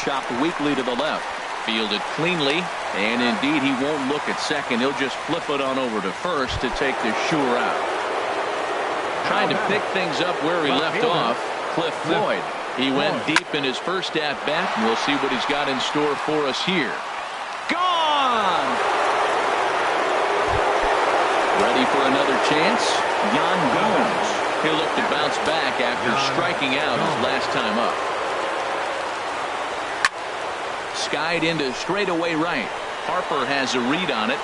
Chopped weakly to the left. Fielded cleanly. And indeed, he won't look at second. He'll just flip it on over to first to take the sure out. Trying to pick things up where he left off, Cliff Floyd. He went deep in his first at-bat, and we'll see what he's got in store for us here. Gone! Ready for another chance? Yan Gomes. He'll look to bounce back after striking out his last time up. Skied into straightaway right. Harper has a read on it.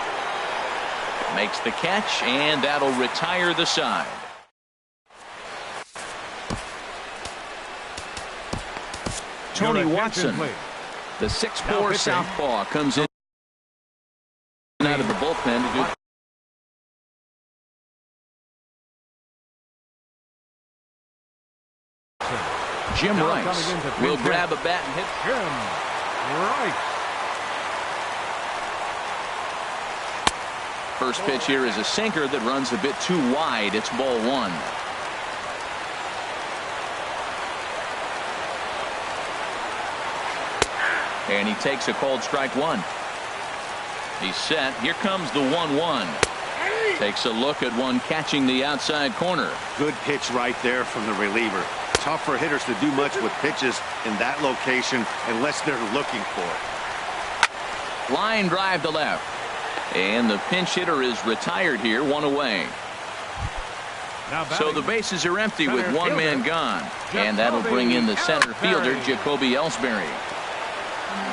Makes the catch, and that'll retire the side. Tony Watson, the 6'4" southpaw, comes in out of the bullpen to do. Jim Rice will grab a bat and hit. Jim Rice. First pitch here is a sinker that runs a bit too wide. It's ball 1. And he takes a called strike 1. He's set. Here comes the 1-1. Takes a look at one catching the outside corner. Good pitch right there from the reliever. Tough for hitters to do much with pitches in that location unless they're looking for it. Line drive to left. And the pinch hitter is retired here, 1 away. So the bases are empty with 1 man gone. And that'll bring in the center fielder, Jacoby Ellsbury.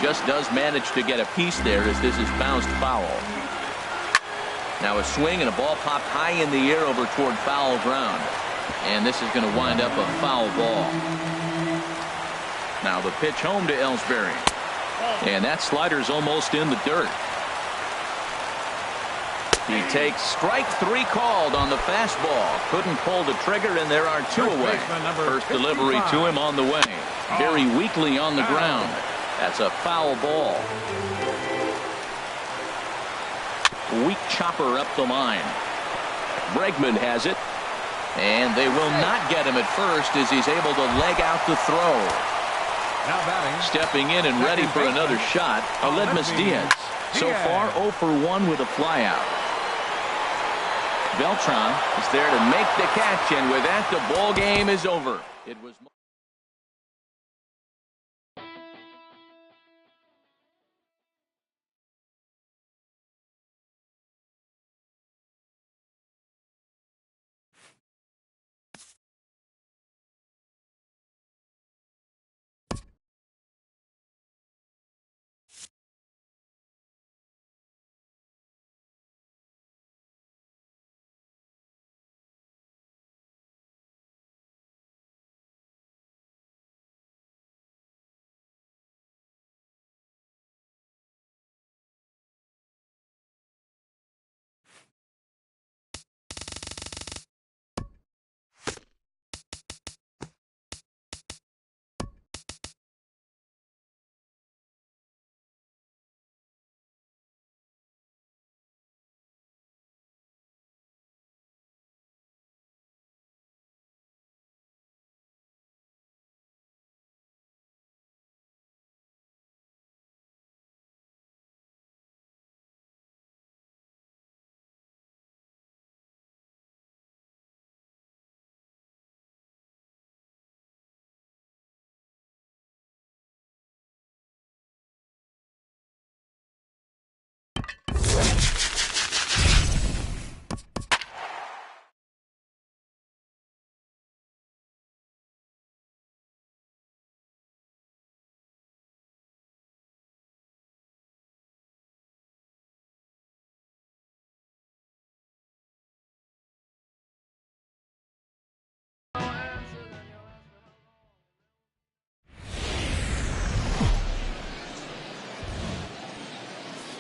Just does manage to get a piece there as this is bounced foul. Now a swing and a ball popped high in the air over toward foul ground. And this is going to wind up a foul ball. Now the pitch home to Ellsbury. And that slider's almost in the dirt. He takes strike 3 called on the fastball. Couldn't pull the trigger, and there are 2 away. First delivery to him on the way. Very weakly on the ground. That's a foul ball. Weak chopper up the line. Bregman has it. And they will not get him at first as he's able to leg out the throw. Now batting. Stepping in and ready for another shot, Aledmus Diaz. So far 0 for 1 with a flyout. Beltran is there to make the catch, and with that the ball game is over. It was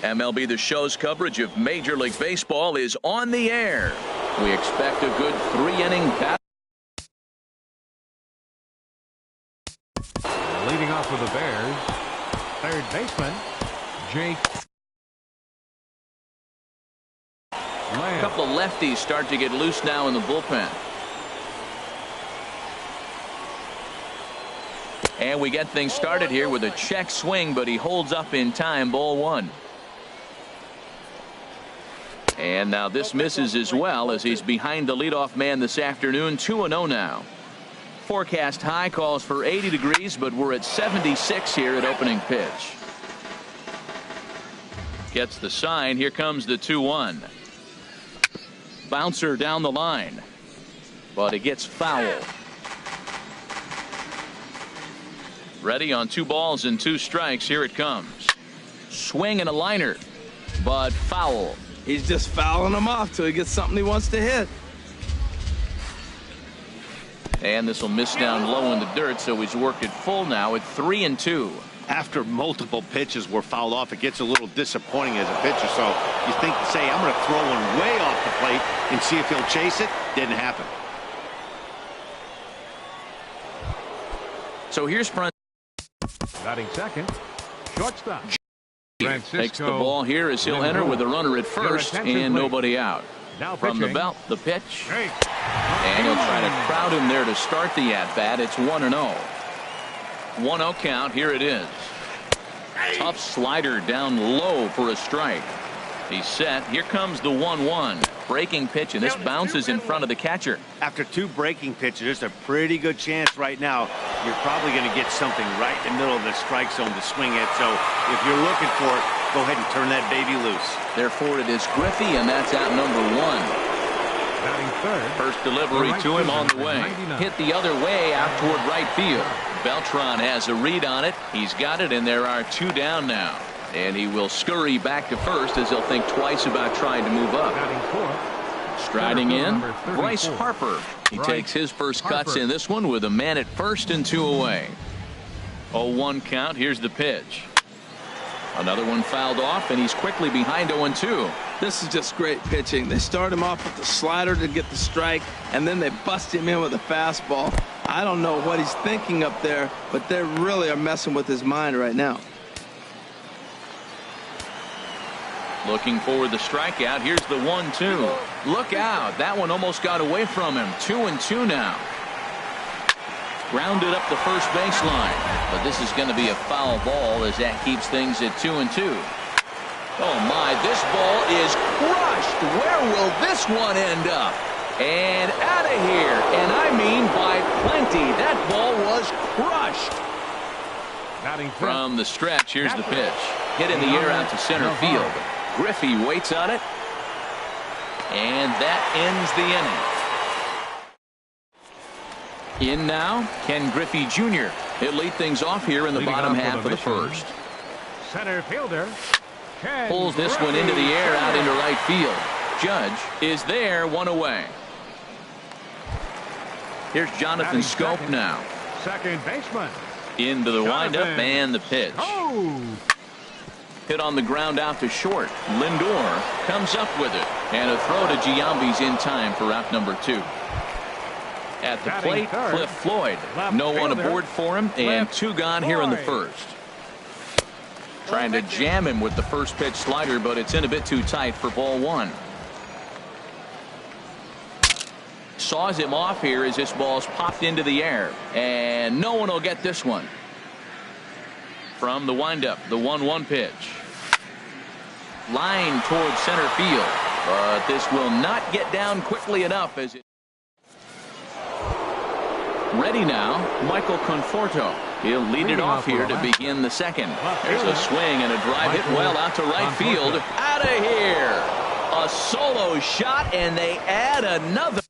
MLB The Show's coverage of Major League Baseball is on the air. We expect a good 3-inning battle. Leading off with the Bears, third baseman, Jake Lamb. A couple of lefties start to get loose now in the bullpen. And we get things started here with a check swing, but he holds up in time. Ball one. And now this misses as well as he's behind the leadoff man this afternoon. 2-0 now. Forecast high calls for 80 degrees, but we're at 76 here at opening pitch. Gets the sign. Here comes the 2-1. Bouncer down the line, but it gets foul. Ready on 2 balls and 2 strikes. Here it comes. Swing and a liner, but foul. He's just fouling him off till he gets something he wants to hit. And this will miss down low in the dirt, so he's worked it full now at 3-2. After multiple pitches were fouled off, it gets a little disappointing as a pitcher. So you think, say, I'm going to throw one way off the plate and see if he'll chase it. Didn't happen. So here's front. Batting second, shortstop. Takes the ball here as he'll enter with a runner at first and nobody out. Now From the belt, the pitch. And he'll try to crowd him there to start the at-bat. It's 1-0. 1-0 count. Here it is. Tough slider down low for a strike. He's set. Here comes the 1-1. Breaking pitch, and this bounces in front of the catcher. After 2 breaking pitches, there's a pretty good chance right now you're probably going to get something right in the middle of the strike zone to swing at. So if you're looking for it, go ahead and turn that baby loose. Therefore, it is Griffey, and that's out number 1. First delivery to him on the way. Hit the other way out toward right field. Beltran has a read on it. He's got it, and there are 2 down now. And he will scurry back to first as he'll think twice about trying to move up. Striding in, Bryce Harper. He takes his first cuts in this one with a man at first and 2 away. 0-1 count. Here's the pitch. Another one fouled off, and he's quickly behind 0-2. This is just great pitching. They start him off with the slider to get the strike, and then they bust him in with a fastball. I don't know what he's thinking up there, but they really are messing with his mind right now. Looking for the strikeout. Here's the 1-2. Look out. That one almost got away from him. 2-2 now. Grounded up the first baseline. But this is going to be a foul ball as that keeps things at 2-2. Oh, my. This ball is crushed. Where will this one end up? And out of here. And I mean by plenty. That ball was crushed. From the stretch, here's the pitch. Hit in the air out to center field. Griffey waits on it. And that ends the inning. In now, Ken Griffey Jr. He'll lead things off here in the bottom half of the first. Center fielder. Pulls this one into the air out into right field. Judge is there, 1 away. Here's Jonathan Scope now. Second baseman. Into the windup and the pitch. Hit on the ground out to short. Lindor comes up with it. And a throw to Giambi's in time for out number 2. At the plate, Cliff Floyd. No one aboard for him, and 2 gone here in the first. Trying to jam him with the first pitch slider, but it's in a bit too tight for ball 1. Saws him off here as this ball's popped into the air. And no one will get this one. From the windup, the 1-1 pitch. Line towards center field. But this will not get down quickly enough as it. Ready now, Michael Conforto. He'll lead it off here to begin the second. There's a swing and a drive hit well out to right field. Out of here. A solo shot, and they add another.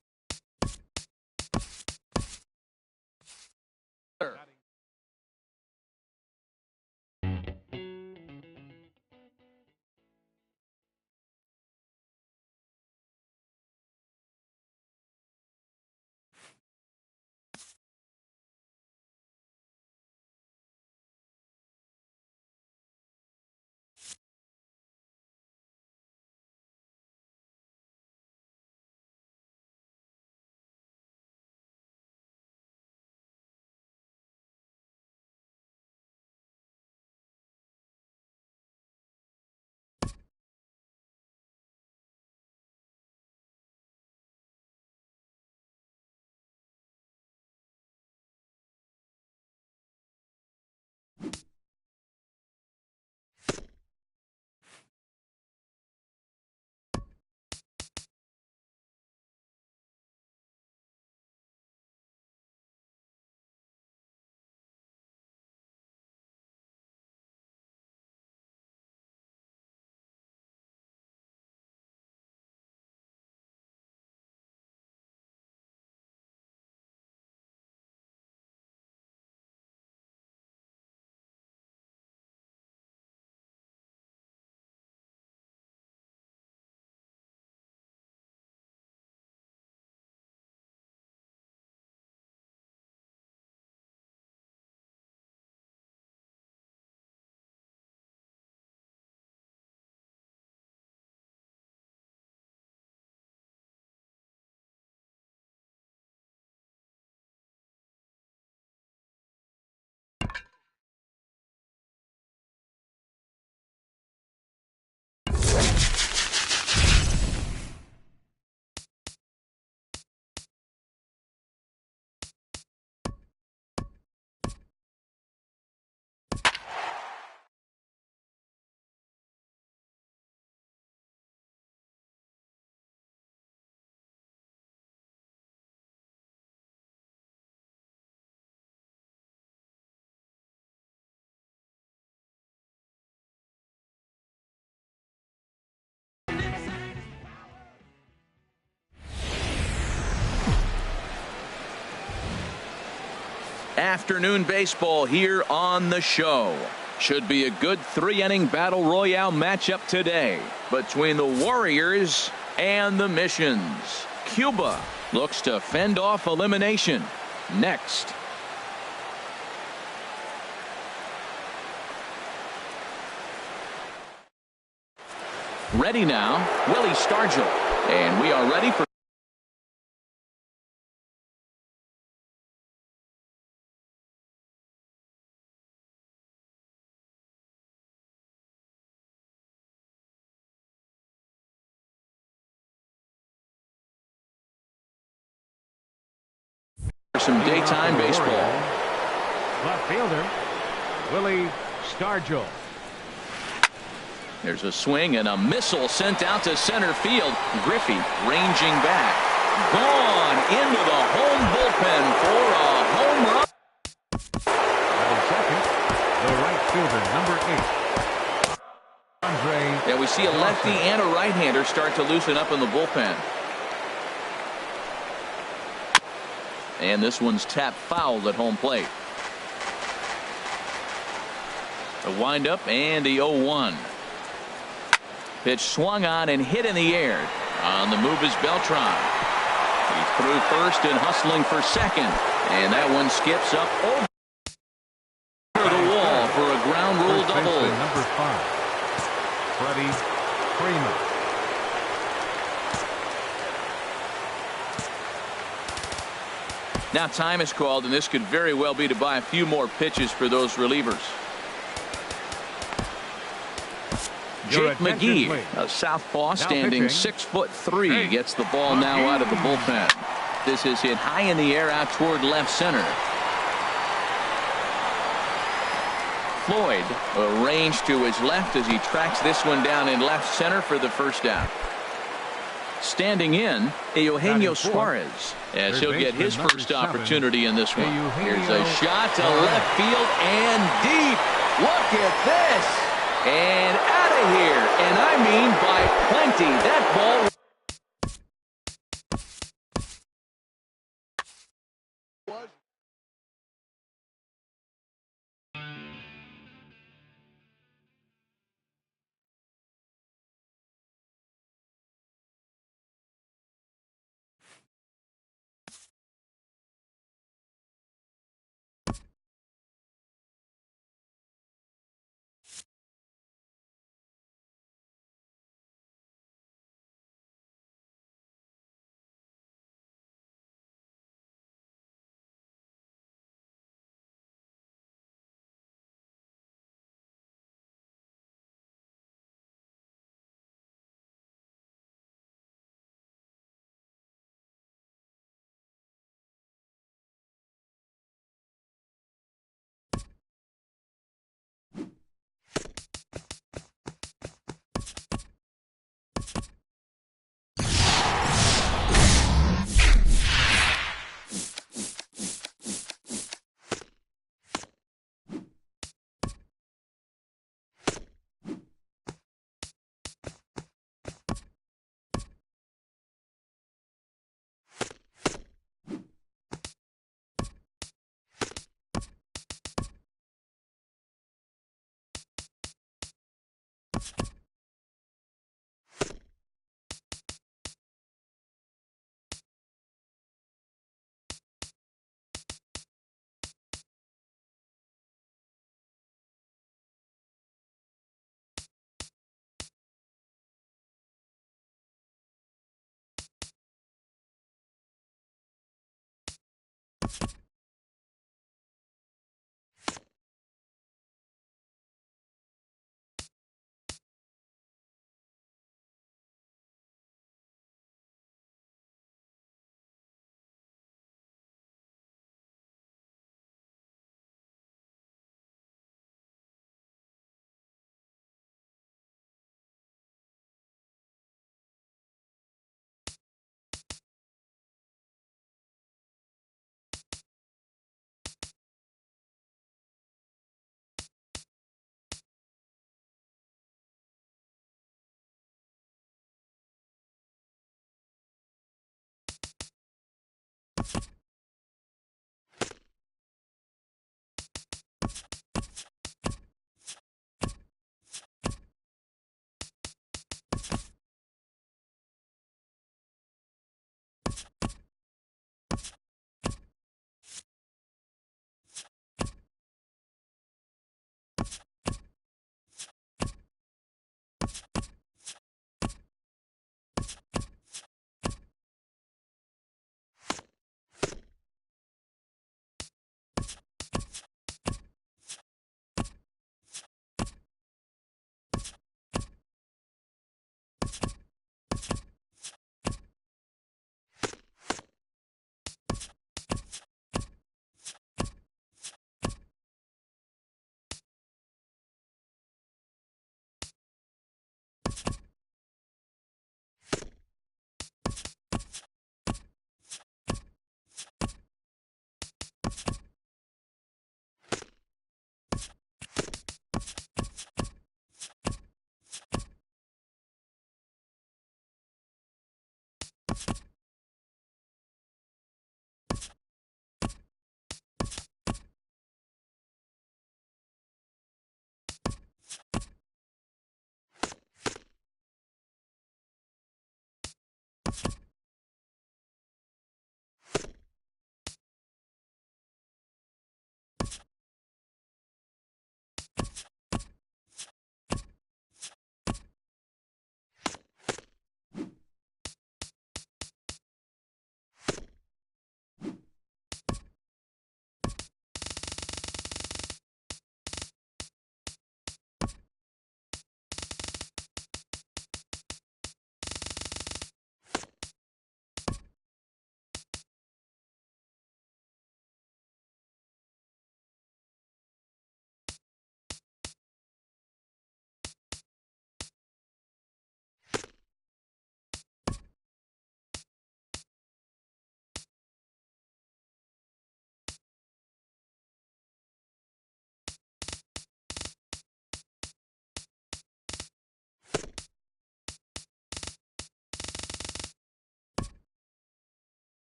Afternoon baseball here on the show. Should be a good 3-inning battle royale matchup today between the Warriors and the Missions. Cuba looks to fend off elimination. Next. Ready now, Willie Stargell. And we are ready for some daytime baseball. Left fielder, Willie Stargell. There's a swing and a missile sent out to center field. Griffey ranging back. Gone into the home bullpen for a home run. Batting second, the right fielder, number 8. Andre. Yeah, we see a lefty and a right-hander start to loosen up in the bullpen. And this one's tapped foul at home plate. The windup and the 0-1. Pitch swung on and hit in the air. On the move is Beltran. He's through first and hustling for second. And that one skips up over the wall for a ground rule double. Number 5, Freddie Freeman. Now time is called, and this could very well be to buy a few more pitches for those relievers. Jake McGee, a southpaw standing 6'3", gets the ball now out of the bullpen. This is hit high in the air out toward left center. Floyd arranged to his left as he tracks this one down in left center for the first out. Standing in, Eugenio Suarez, as he'll get his first opportunity in this one. Here's a shot to left field and deep. Look at this. And out of here. And I mean by plenty. That ball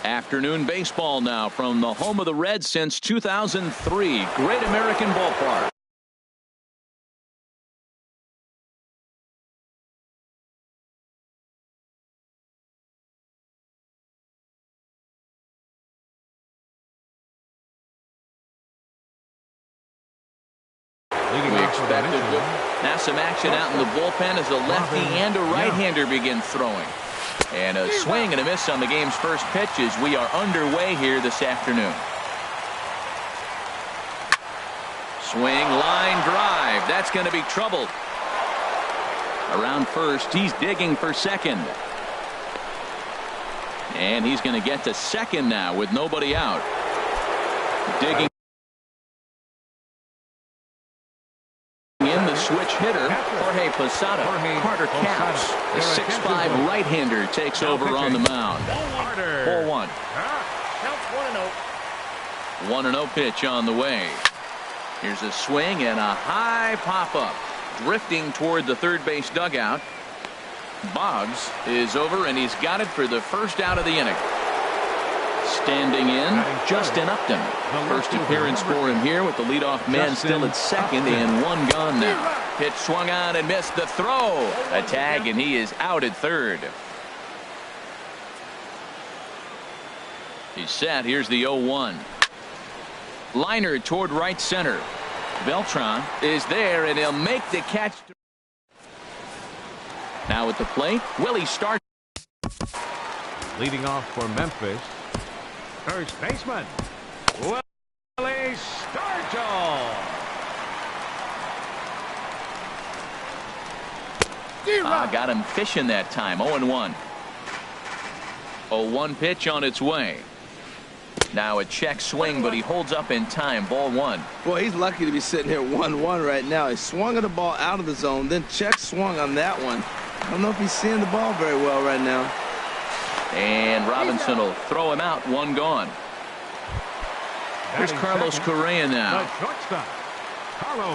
Afternoon baseball now from the home of the Reds since 2003. Great American Ballpark. We expect a good. Now some action out in the bullpen as a lefty and a right-hander begin throwing. And a swing and a miss on the game's first pitch as we are underway here this afternoon. Swing, line drive. That's going to be troubled. Around first, he's digging for second. And he's going to get to second now with nobody out. Digging in the switch hitter, Jorge Posada. Carter Capps, the 6'5" right-hander, takes over on the mound. 4-1. Counts 1-0. 1-0 pitch on the way. Here's a swing and a high pop-up. Drifting toward the third base dugout. Boggs is over, and he's got it for the first out of the inning. Standing in, Justin Upton. First appearance for him here with the leadoff man still at second and one gone now. Pitch swung on and missed the throw. A tag, and he is out at third. He's set. Here's the 0-1. Liner toward right center. Beltran is there, and he'll make the catch. Now at the plate, Willie starts. Leading off for Memphis, first baseman, Willie Stargell. Got him fishing that time. 0-1. 0-1 pitch on its way. Now a check swing, but he holds up in time. Ball one. Boy, he's lucky to be sitting here 1-1 right now. He swung at the ball out of the zone, then check swung on that one. I don't know if he's seeing the ball very well right now. And Robinson will throw him out. One gone. Here's Carlos Correa now.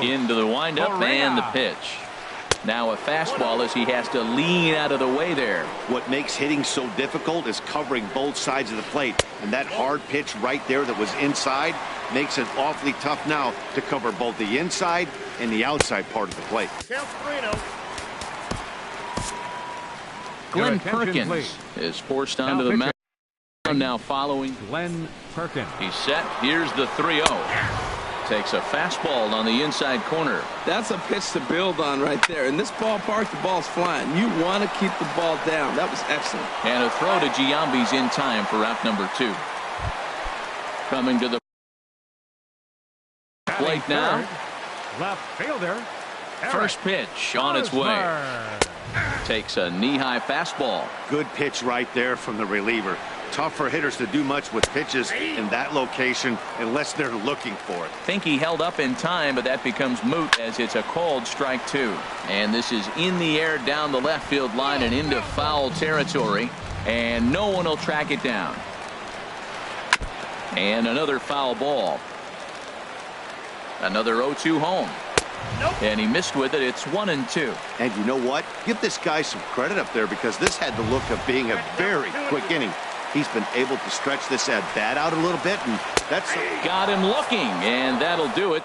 Into the windup and the pitch. Now a fastball as he has to lean out of the way there. What makes hitting so difficult is covering both sides of the plate. And that hard pitch right there that was inside makes it awfully tough now to cover both the inside and the outside part of the plate. Counts 3-0. Glenn Perkins is forced onto the mound now following. Glenn Perkins. He's set. Here's the 3-0. Takes a fastball on the inside corner. That's a pitch to build on right there. In this ballpark, the ball's flying. You want to keep the ball down. That was excellent. And a throw to Giambi's in time for out number 2. Coming to the plate now. Left fielder. First pitch on its way. Takes a knee-high fastball. Good pitch right there from the reliever. Tough for hitters to do much with pitches in that location unless they're looking for it. Think he held up in time, but that becomes moot as it's a called strike 2. And this is in the air down the left field line and into foul territory. And no one will track it down. And another foul ball. Another 0-2 home. Nope. And he missed with it. It's 1-2. And you know what? Give this guy some credit up there because this had the look of being a very quick inning. He's been able to stretch this at bat out a little bit, and that's got him looking, and that'll do it.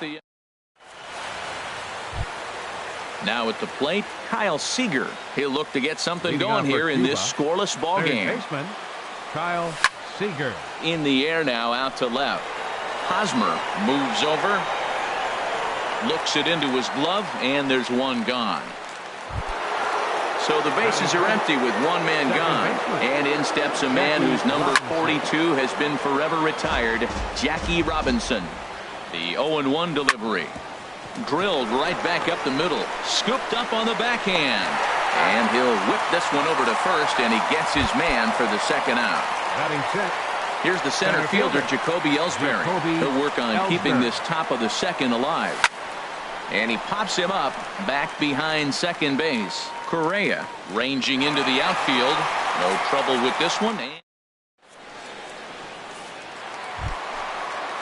Now at the plate, Kyle Seager. He'll look to get something going here in this scoreless ball game. Baseman, Kyle Seager. In the air now, out to left. Hosmer moves over, looks it into his glove, and there's one gone. So the bases are empty with one man gone. And in steps a man whose number 42 has been forever retired, Jackie Robinson. The 0-1 delivery. Drilled right back up the middle. Scooped up on the backhand. And he'll whip this one over to first, and he gets his man for the second out. Here's the center fielder, Jacoby Ellsbury. He'll work on keeping this top of the second alive. And he pops him up back behind second base. Correa ranging into the outfield. No trouble with this one.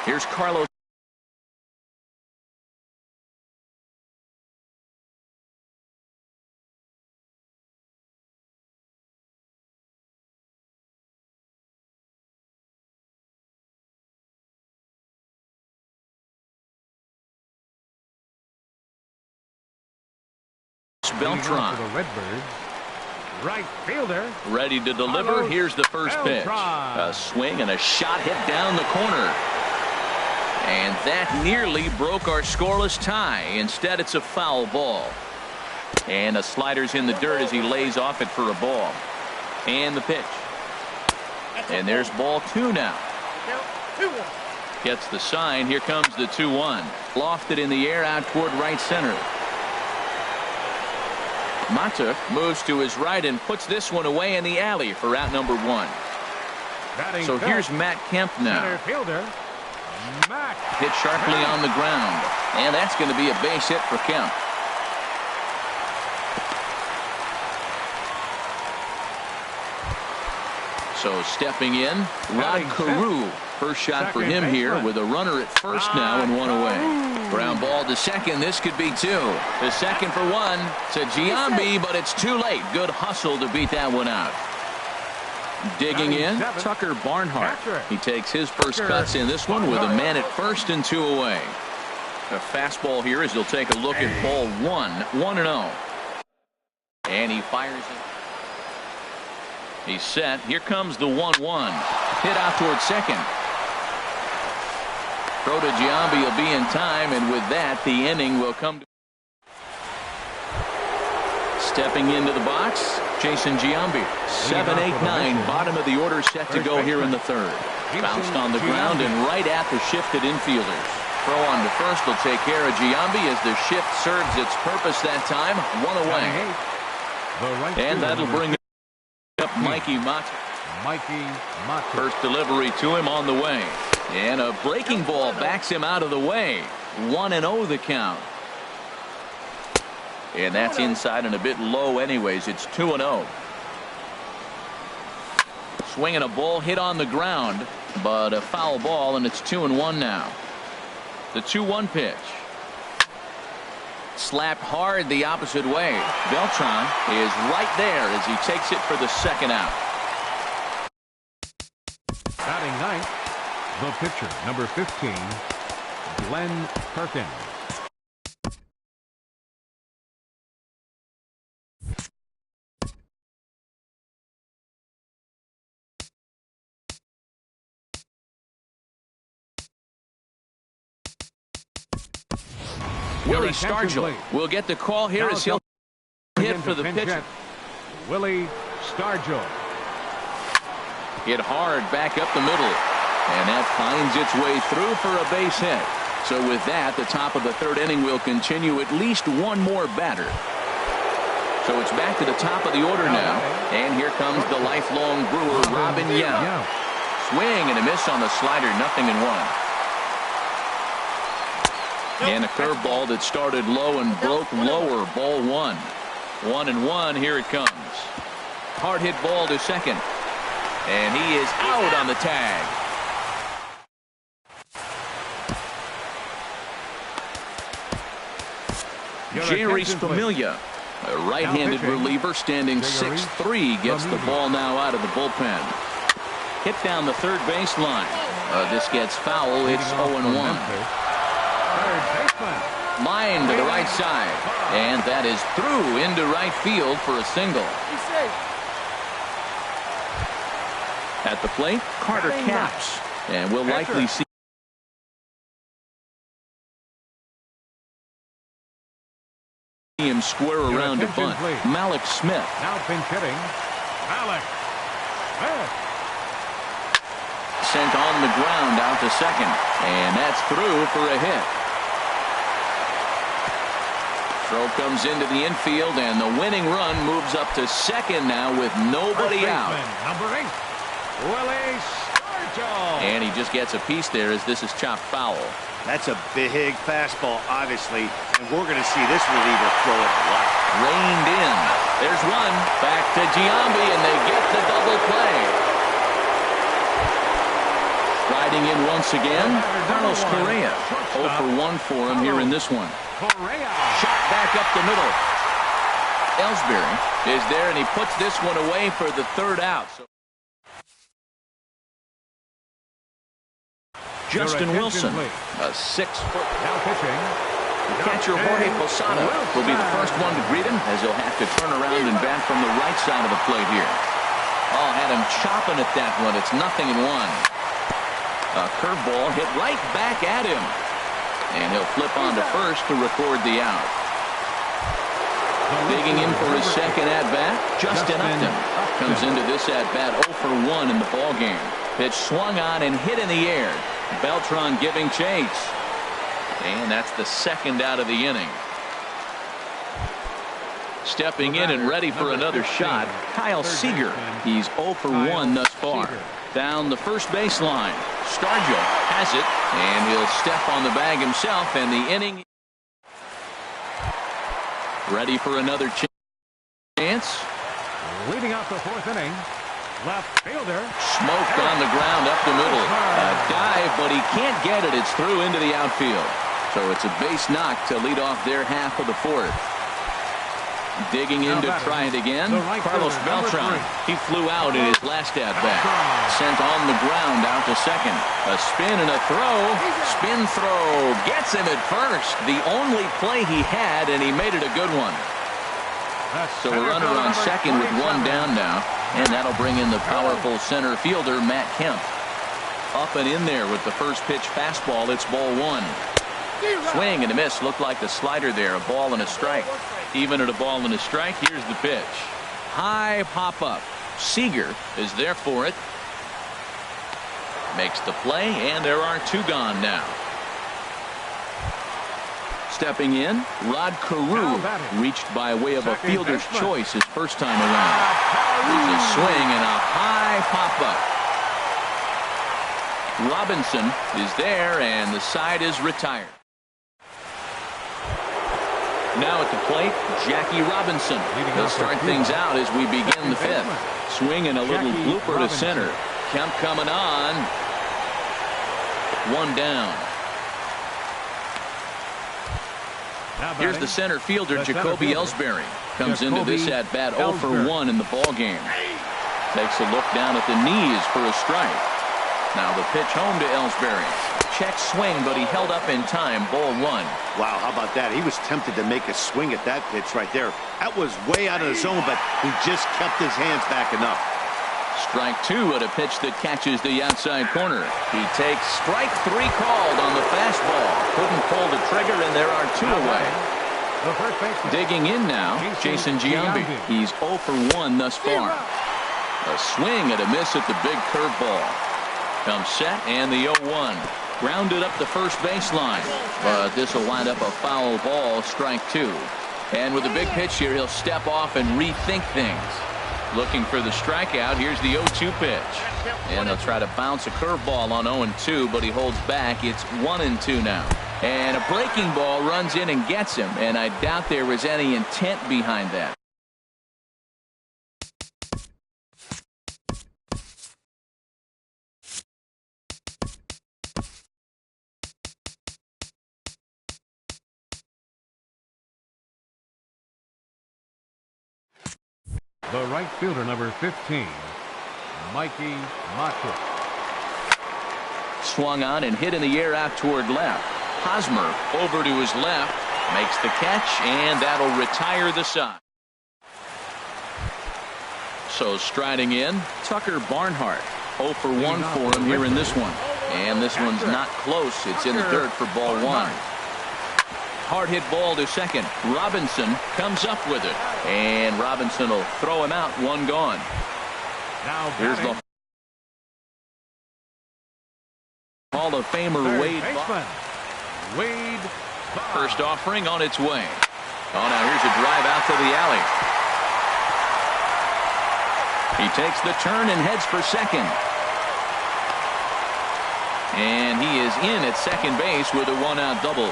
Here's Carlos. Beltran. For the Redbirds, right fielder. Ready to deliver. Here's the first pitch. A swing and a shot hit down the corner. And that nearly broke our scoreless tie. Instead, it's a foul ball. And a slider's in the dirt as he lays off it for a ball. And the pitch. And there's ball 2 now. Gets the sign. Here comes the 2-1. Lofted in the air out toward right center. Mata moves to his right and puts this one away in the alley for out number 1. So here's Matt Kemp now. Hit sharply on the ground. And that's going to be a base hit for Kemp. So stepping in, Rod Carew. First shot for him here with a runner at first now and 1 away. Ground ball to second. This could be 2. The second for 1 to Giambi, but it's too late. Good hustle to beat that one out. Digging in, Tucker Barnhart. He takes his first cuts in this one with a man at first and 2 away. A fastball here as he'll take a look at ball 1, 1-0. And he fires it. He's set. Here comes the 1-1. Hit out toward second. Throw to Giambi will be in time, and with that, the inning will come to. Stepping into the box, Jason Giambi. 7, 8, 9. Bottom of the order set to go here in the third. Bounced on the ground and right at the shifted infielders. Throw on to first will take care of Giambi as the shift serves its purpose that time. 1 away. And that'll bring up Mikey Mata. First delivery to him on the way. And a breaking ball backs him out of the way. 1-0 the count. And that's inside and a bit low anyways. It's 2-0. Swinging a ball hit on the ground, but a foul ball, and it's 2-1 now. The 2-1 pitch. Slapped hard the opposite way. Beltran is right there as he takes it for the second out. Batting ninth, the pitcher, number 15, Glenn Perkins. Willie Stargell will get the call here as he'll hit for the pitcher. Willie Stargell. Hit hard back up the middle. And that finds its way through for a base hit. So with that, the top of the third inning will continue at least one more batter. So it's back to the top of the order now. And here comes the lifelong Brewer, Robin Young. Swing and a miss on the slider, 0-1. And a curveball that started low and broke lower. Ball 1. 1-1. Here it comes. Hard hit ball to second. And he is out on the tag. Jerry's Familia, a right-handed reliever standing 6'3", gets the ball now out of the bullpen. Hit down the third baseline. This gets foul. It's 0-1. Line to the right side. And that is through into right field for a single. At the plate, Carter Capps. And we'll likely see him square around to bunt. Malik Smith. Now pinch hitting. Malik Smith. Sent on the ground out to second. And that's through for a hit. Throw comes into the infield, and the winning run moves up to second now with nobody out. Number 8, Willie Stargell. And he just gets a piece there as this is chopped foul. That's a big fastball, obviously, and we're going to see this reliever throw it a lot. Reined in. There's one. Back to Giambi, and they get the double play. Riding in once again, Carlos Correa. 0 for 1 for him here in this one. Correa. Shot back up the middle. Ellsbury is there, and he puts this one away for the third out. Justin Wilson, a 6-foot. Now pitching, Catcher Jorge Posada will be the first one to greet him as he'll have to turn around and bat from the right side of the plate here. Oh, had him chopping at that one. It's 0-1. A curveball hit right back at him. And he'll flip on to first to record the out. Digging in for his second at-bat, Justin Upton comes into this at-bat 0 for 1 in the ballgame. Pitch swung on and hit in the air. Beltran giving chase. And that's the second out of the inning. Stepping in and ready for another shot, Kyle Seager. He's 0 for 1 thus far. Down the first baseline. Stargell has it, and he'll step on the bag himself, and the inning. Ready for another chance. Leading off the fourth inning, left fielder. Smoked on the ground up the middle. A dive, but he can't get it. It's through into the outfield. So it's a base knock to lead off their half of the fourth. Digging in to try it again, Carlos Beltran. He flew out in his last at-bat. Sent on the ground out to second. A spin and a throw. Spin throw. Gets him at first. The only play he had, and he made it a good one. So a runner on second with one down now. And that'll bring in the powerful center fielder, Matt Kemp. Up and in there with the first pitch fastball. It's ball one. Swing and a miss. Looked like the slider there. A ball and a strike. Even at a ball and a strike, here's the pitch. High pop up. Seager is there for it. Makes the play, and there are two gone now. Stepping in, Rod Carew, reached by way of a fielder's choice his first time around. There's a swing and a high pop up. Robinson is there, and the side is retired. Now at the plate, Jackie Robinson. He'll start things out as we begin the fifth. Swing and a little blooper to center. Kemp coming on. One down. Here's the center fielder, Jacoby Ellsbury. Comes into this at-bat 0 for 1 in the ballgame. Takes a look down at the knees for a strike. Now the pitch home to Ellsbury. Check swing, but he held up in time. Ball one. Wow, how about that? He was tempted to make a swing at that pitch right there. That was way out of the zone, but he just kept his hands back enough. Strike two at a pitch that catches the outside corner. He takes strike three called on the fastball. Couldn't pull the trigger, and there are two away. Digging in now, Jason Giambi. He's 0 for 1 thus far. A swing and a miss at the big curveball. Comes set, and the 0-1. Grounded up the first baseline, but this will wind up a foul ball, strike two. And with a big pitch here, he'll step off and rethink things. Looking for the strikeout. Here's the 0-2 pitch. And they'll try to bounce a curveball on 0-2, but he holds back. It's 1-2 now. And a breaking ball runs in and gets him, and I doubt there was any intent behind that. The right fielder, number 15, Mikey Macho. Swung on and hit in the air out toward left. Hosmer over to his left, makes the catch, and that'll retire the side. So striding in, Tucker Barnhart. 0 for 1 for him here in this one. And this one's not close. It's in the third for ball one. Hard hit ball to second. Robinson comes up with it. And Robinson will throw him out. One gone. Now here's the Hall of Famer Wade. First offering on its way. Oh, now here's a drive out to the alley. He takes the turn and heads for second. And he is in at second base with a one-out double.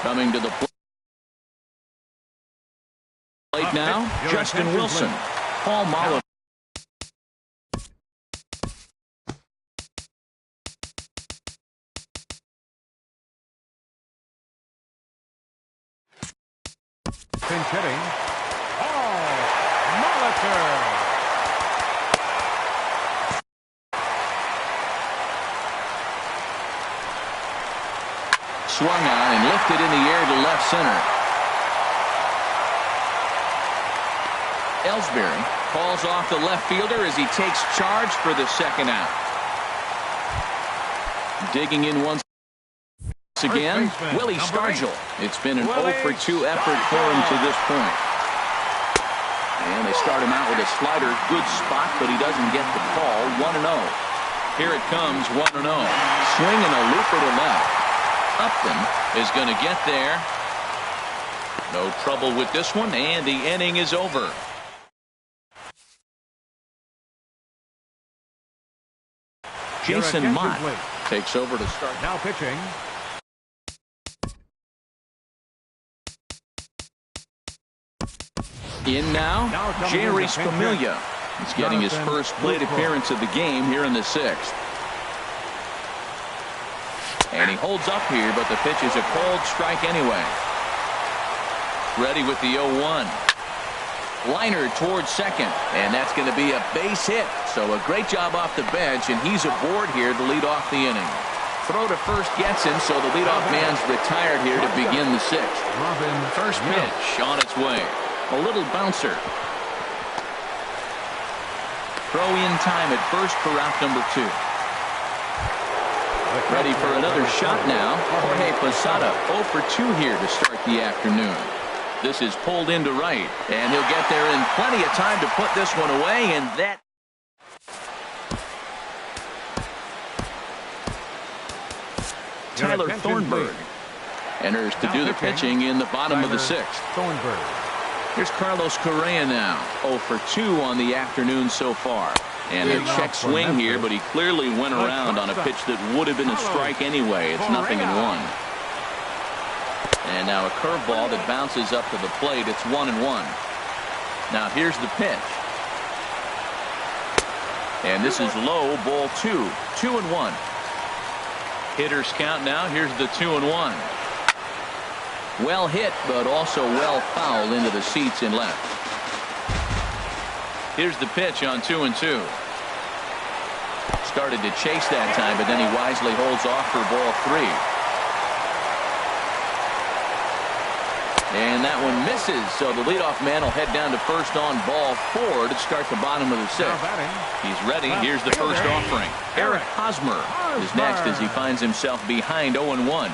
Coming to the plate now, Justin Wilson. Paul Molitor. Pinch hitting. Paul Molitor. swung on and lifted in the air to left center. Ellsbury calls off the left fielder as he takes charge for the second out. Digging in once again, Willie Stargell. It's been an 0 for 2 effort for him to this point. And they start him out with a slider. Good spot, but he doesn't get the call. 1-0. Here it comes, 1-0. Swinging a looper to left. Upton is going to get there. No trouble with this one, and the inning is over. Jason Mott takes over to start. Now pitching. In now, Jerry Spamiglia. He's getting his first plate appearance of the game here in the 6th. And he holds up here, but the pitch is a cold strike anyway. Ready with the 0-1. Liner towards second, and that's going to be a base hit. So a great job off the bench, and he's aboard here to lead off the inning. Throw to first gets him, so the leadoff man's retired here to begin the 6th. First pitch on its way. A little bouncer. Throw in time at first for out number 2. Ready for another shot now. Jorge Posada 0 for 2 here to start the afternoon. This is pulled into right, and he'll get there in plenty of time to put this one away, and that. Tyler Thornburg enters to do the pitching in the bottom of the 6th. Here's Carlos Correa now. 0 for 2 on the afternoon so far. And a check swing here, but he clearly went around on a pitch that would have been a strike anyway. It's 0-1. And now a curveball that bounces up to the plate. It's 1-1. Now here's the pitch. And this is low, ball 2. 2-1. Hitters count now. Here's the 2-1. Well hit, but also well fouled into the seats in left. Here's the pitch on 2-2. Started to chase that time, but then he wisely holds off for ball 3. And that one misses, so the leadoff man will head down to first on ball 4 to start the bottom of the 6th. He's ready. Here's the first offering. Eric Hosmer is next as he finds himself behind 0-1.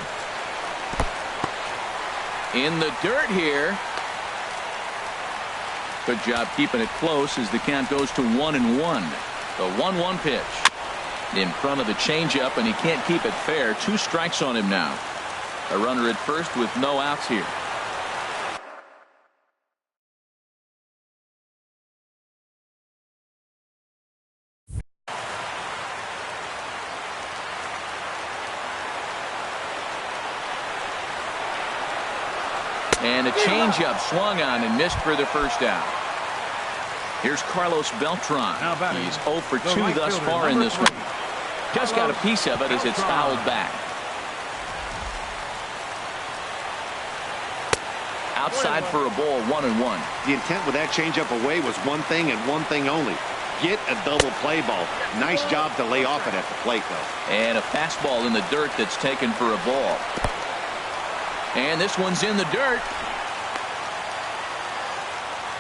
In the dirt here. Good job keeping it close as the count goes to 1-1. The 1-1 pitch. In front of the changeup, and he can't keep it fair. 2 strikes on him now. A runner at first with no outs here. And a changeup swung on and missed for the first out. Here's Carlos Beltran. He's 0 for 2 thus far in this one. Just got a piece of it as it's fouled back. Outside for a ball, 1-1. The intent with that changeup away was one thing and one thing only. Get a double play ball. Nice job to lay off it at the plate, though. And a fastball in the dirt that's taken for a ball. And this one's in the dirt.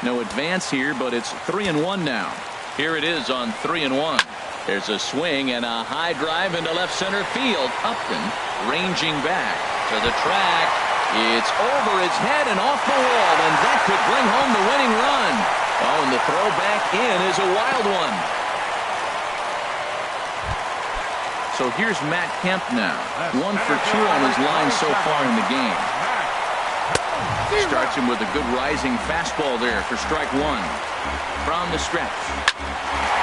No advance here, but it's 3-1 now. Here it is on 3-1. There's a swing and a high drive into left center field. Upton ranging back to the track. It's over his head and off the wall, and that could bring home the winning run. Oh, and the throw back in is a wild one. So here's Matt Kemp now. 1 for 2 on his line so far in the game. Starts him with a good rising fastball there for strike 1. From the stretch.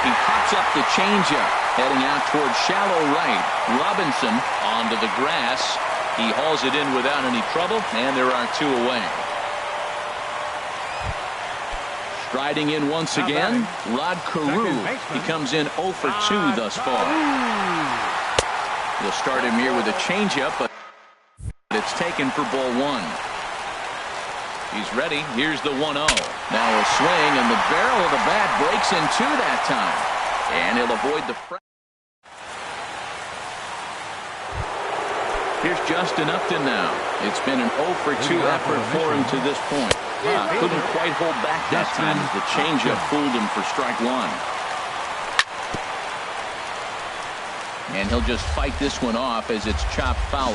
He pops up the changeup, heading out towards shallow right. Robinson onto the grass. He hauls it in without any trouble, and there are 2 away. Striding in once again, Rod Carew. He comes in 0 for 2 thus far. They'll start him here with a changeup, but it's taken for ball 1. He's ready. Here's the 1-0. Now a swing, and the barrel of the bat breaks in 2 that time. And he'll avoid the Here's Justin Upton now. It's been an 0 for 2 effort for him to this point. Couldn't quite hold back that time as the changeup fooled him for strike one. And he'll just fight this one off as it's chopped foul.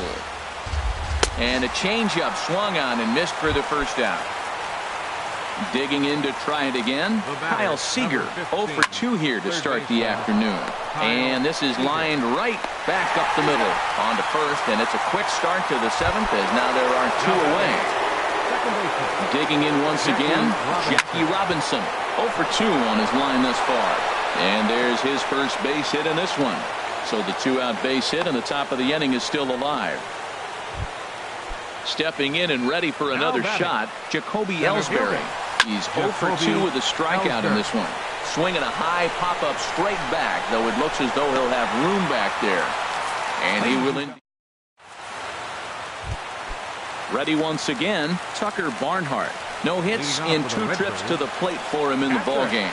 And a changeup swung on and missed for the first out. Digging in to try it again, Kyle Seager, 0 for 2 here to start the afternoon. And this is lined right back up the middle onto first, and it's a quick start to the 7th as now there are 2 away. Digging in once again, Jackie Robinson, 0 for 2 on his line thus far. And there's his first base hit in this one. So the 2-out base hit in the top of the inning is still alive. Stepping in and ready for another shot, Jacoby Ellsbury. He's 0 for 2 with a strikeout in this one. Swinging a high pop-up straight back, though it looks as though he'll have room back there. And he will indeed. Ready once again, Tucker Barnhart. No hits in 2 trips to the plate for him in the ballgame.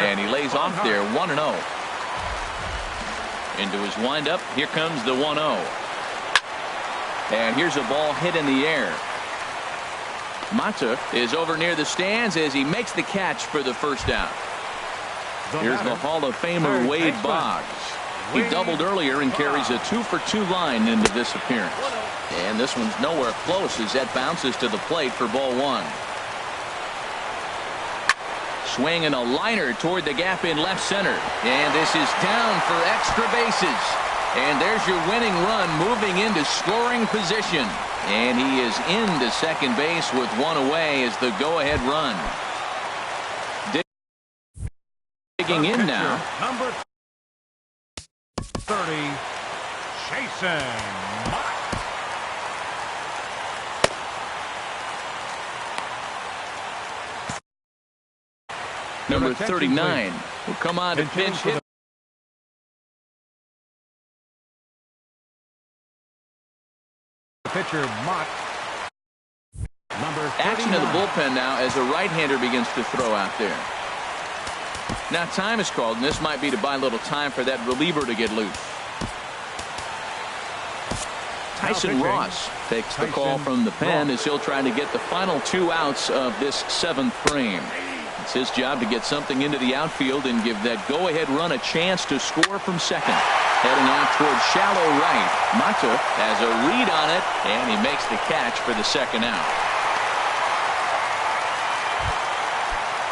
And he lays off there 1-0. Into his windup, here comes the 1-0. And here's a ball hit in the air. Mata is over near the stands as he makes the catch for the first out. Here's the Hall of Famer Wade Boggs. He doubled earlier and carries a 2 for 2 line into this appearance. And this one's nowhere close as that bounces to the plate for ball 1. Swinging a liner toward the gap in left center. And this is down for extra bases. And there's your winning run moving into scoring position. And he is into second base with 1 away as the go-ahead run. Digging in now. Number 30, Jason. Number 39 will come on to pinch hit. Pitcher Mott. Action in the bullpen now as a right-hander begins to throw out there. Now time is called, and this might be to buy a little time for that reliever to get loose. Tyson Ross takes the call from the pen as he'll try to get the final 2 outs of this 7th frame. It's his job to get something into the outfield and give that go-ahead run a chance to score from second. Heading out towards shallow right. Mata has a read on it, and he makes the catch for the second out.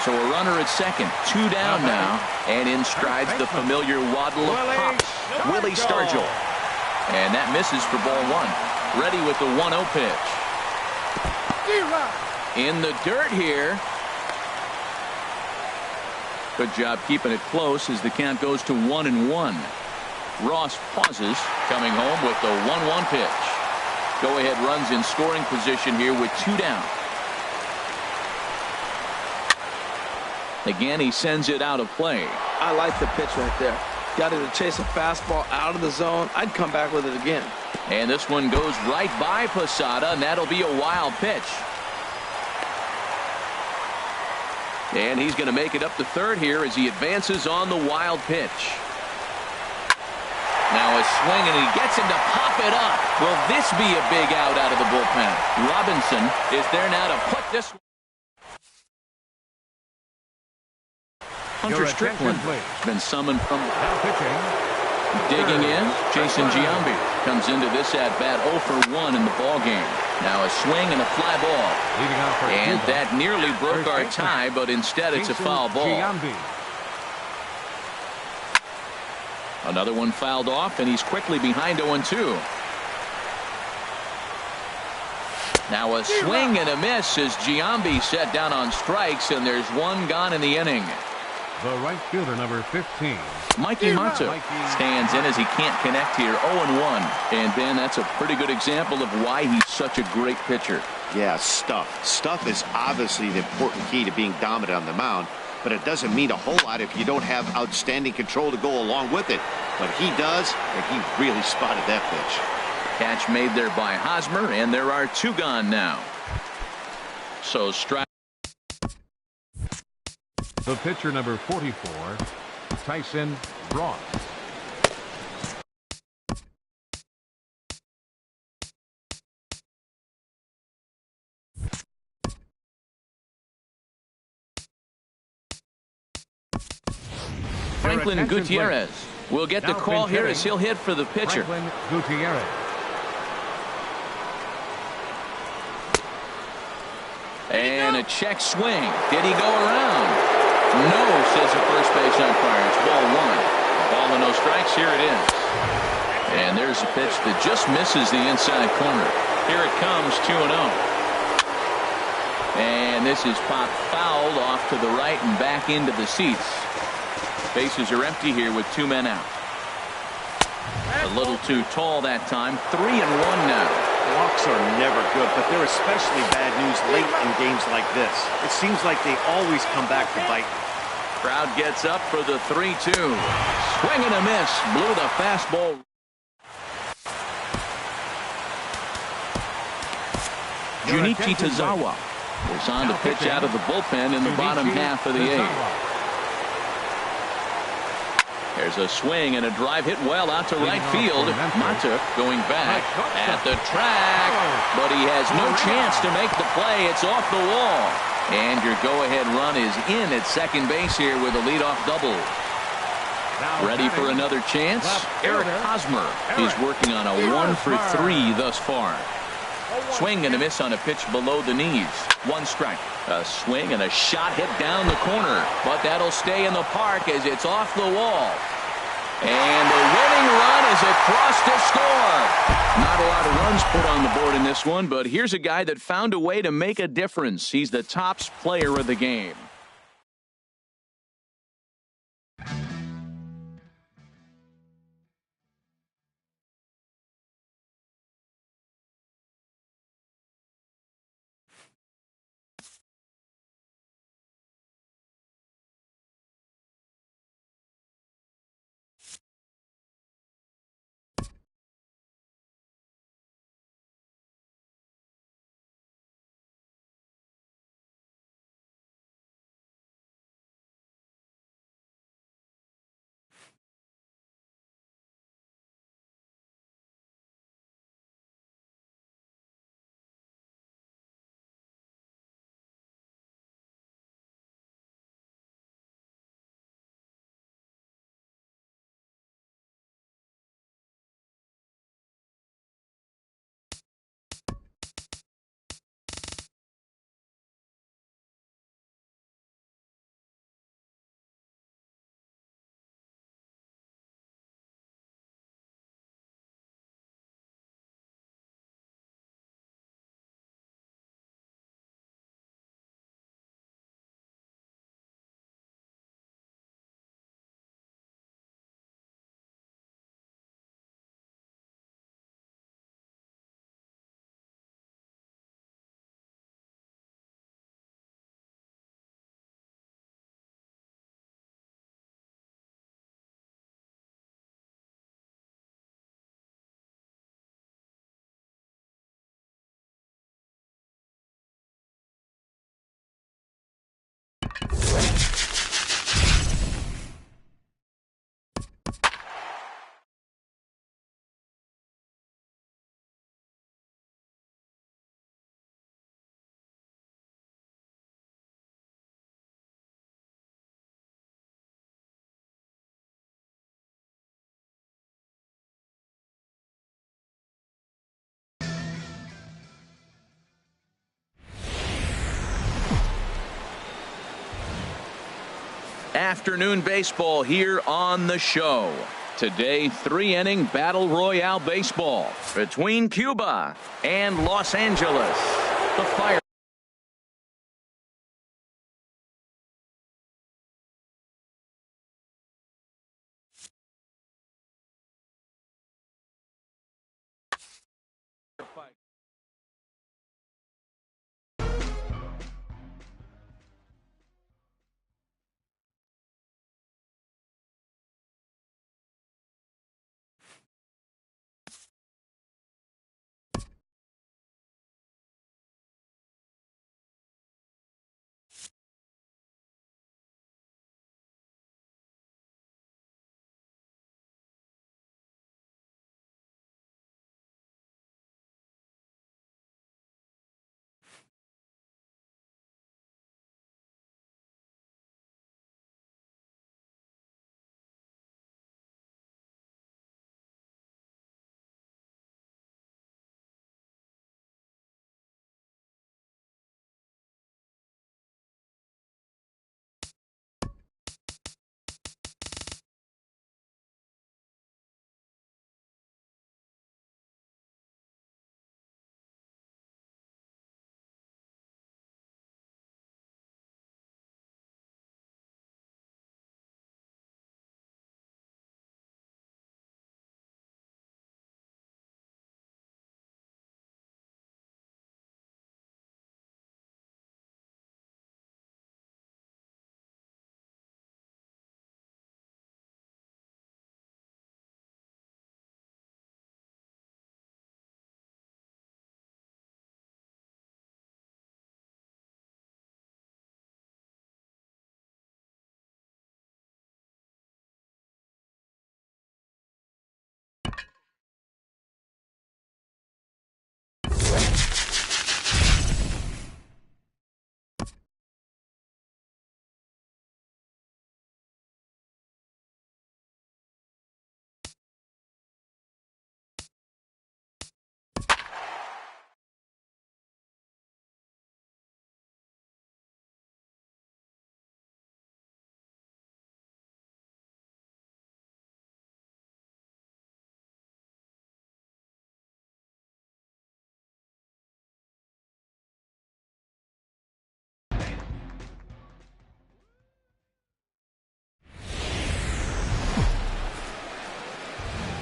So a runner at second, 2 down now, and in strides the familiar waddle of pops, Willie Stargell. And that misses for ball 1. Ready with the 1-0 pitch. In the dirt here. Good job keeping it close as the count goes to 1-1. Ross pauses, coming home with the 1-1 pitch. Go-ahead runs in scoring position here with 2 down. Again, he sends it out of play. I like the pitch right there. Got him to chase a fastball out of the zone. I'd come back with it again. And this one goes right by Posada, and that'll be a wild pitch. And he's going to make it up to third here as he advances on the wild pitch. Now a swing, and he gets him to pop it up. Will this be a big out of the bullpen? Robinson is there now to put this one. Hunter Strickland has been summoned from digging in. Jason Giambi comes into this at bat 0 for 1 in the ball game. Now a swing and a fly ball. And that nearly broke our tie, but instead it's a foul ball. Another one fouled off, and he's quickly behind 0-2. Now a swing and a miss as Giambi set down on strikes, and there's 1 gone in the inning. The right fielder, number 15. Mikey Mata stands in as he can't connect here. 0-1. And Ben, that's a pretty good example of why he's such a great pitcher. Yeah, stuff. Stuff is obviously the important key to being dominant on the mound, but it doesn't mean a whole lot if you don't have outstanding control to go along with it. But he does, and he really spotted that pitch. Catch made there by Hosmer, and there are 2 gone now. So strike. The pitcher, number 44, Tyson Ross. Franklin attention, Gutierrez will get the Now call pinch here hitting. as he'll hit for the pitcher. Franklin Gutierrez. And a check swing. Did he go around? No, says the first base umpire. It's ball one. Ball and no strikes. Here it is. And there's a pitch that just misses the inside corner. Here it comes, 2-0. And this is popped fouled off to the right and back into the seats. Bases are empty here with 2 men out. A little too tall that time. 3-1 now. Walks are never good, but they're especially bad news late in games like this. It seems like they always come back to bite. Crowd gets up for the 3-2. Swing and a miss. Blew the fastball. Junichi Tazawa is on to pitch out of the bullpen in the bottom half of the 8th. There's a swing and a drive hit well out to right field. Mata going back at the track, but he has no chance to make the play. It's off the wall. And your go-ahead run is in at second base here with a leadoff double. Ready for another chance? Eric Hosmer is working on a 1-for-3 thus far. Swing and a miss on a pitch below the knees. 1 strike. A swing and a shot hit down the corner, but that'll stay in the park as it's off the wall. And the winning run is across to score. Not a lot of runs put on the board in this one, but here's a guy that found a way to make a difference. He's the tops player of the game. Afternoon baseball here on the show. Today, 3-inning battle royale baseball between Cuba and Los Angeles. The Fire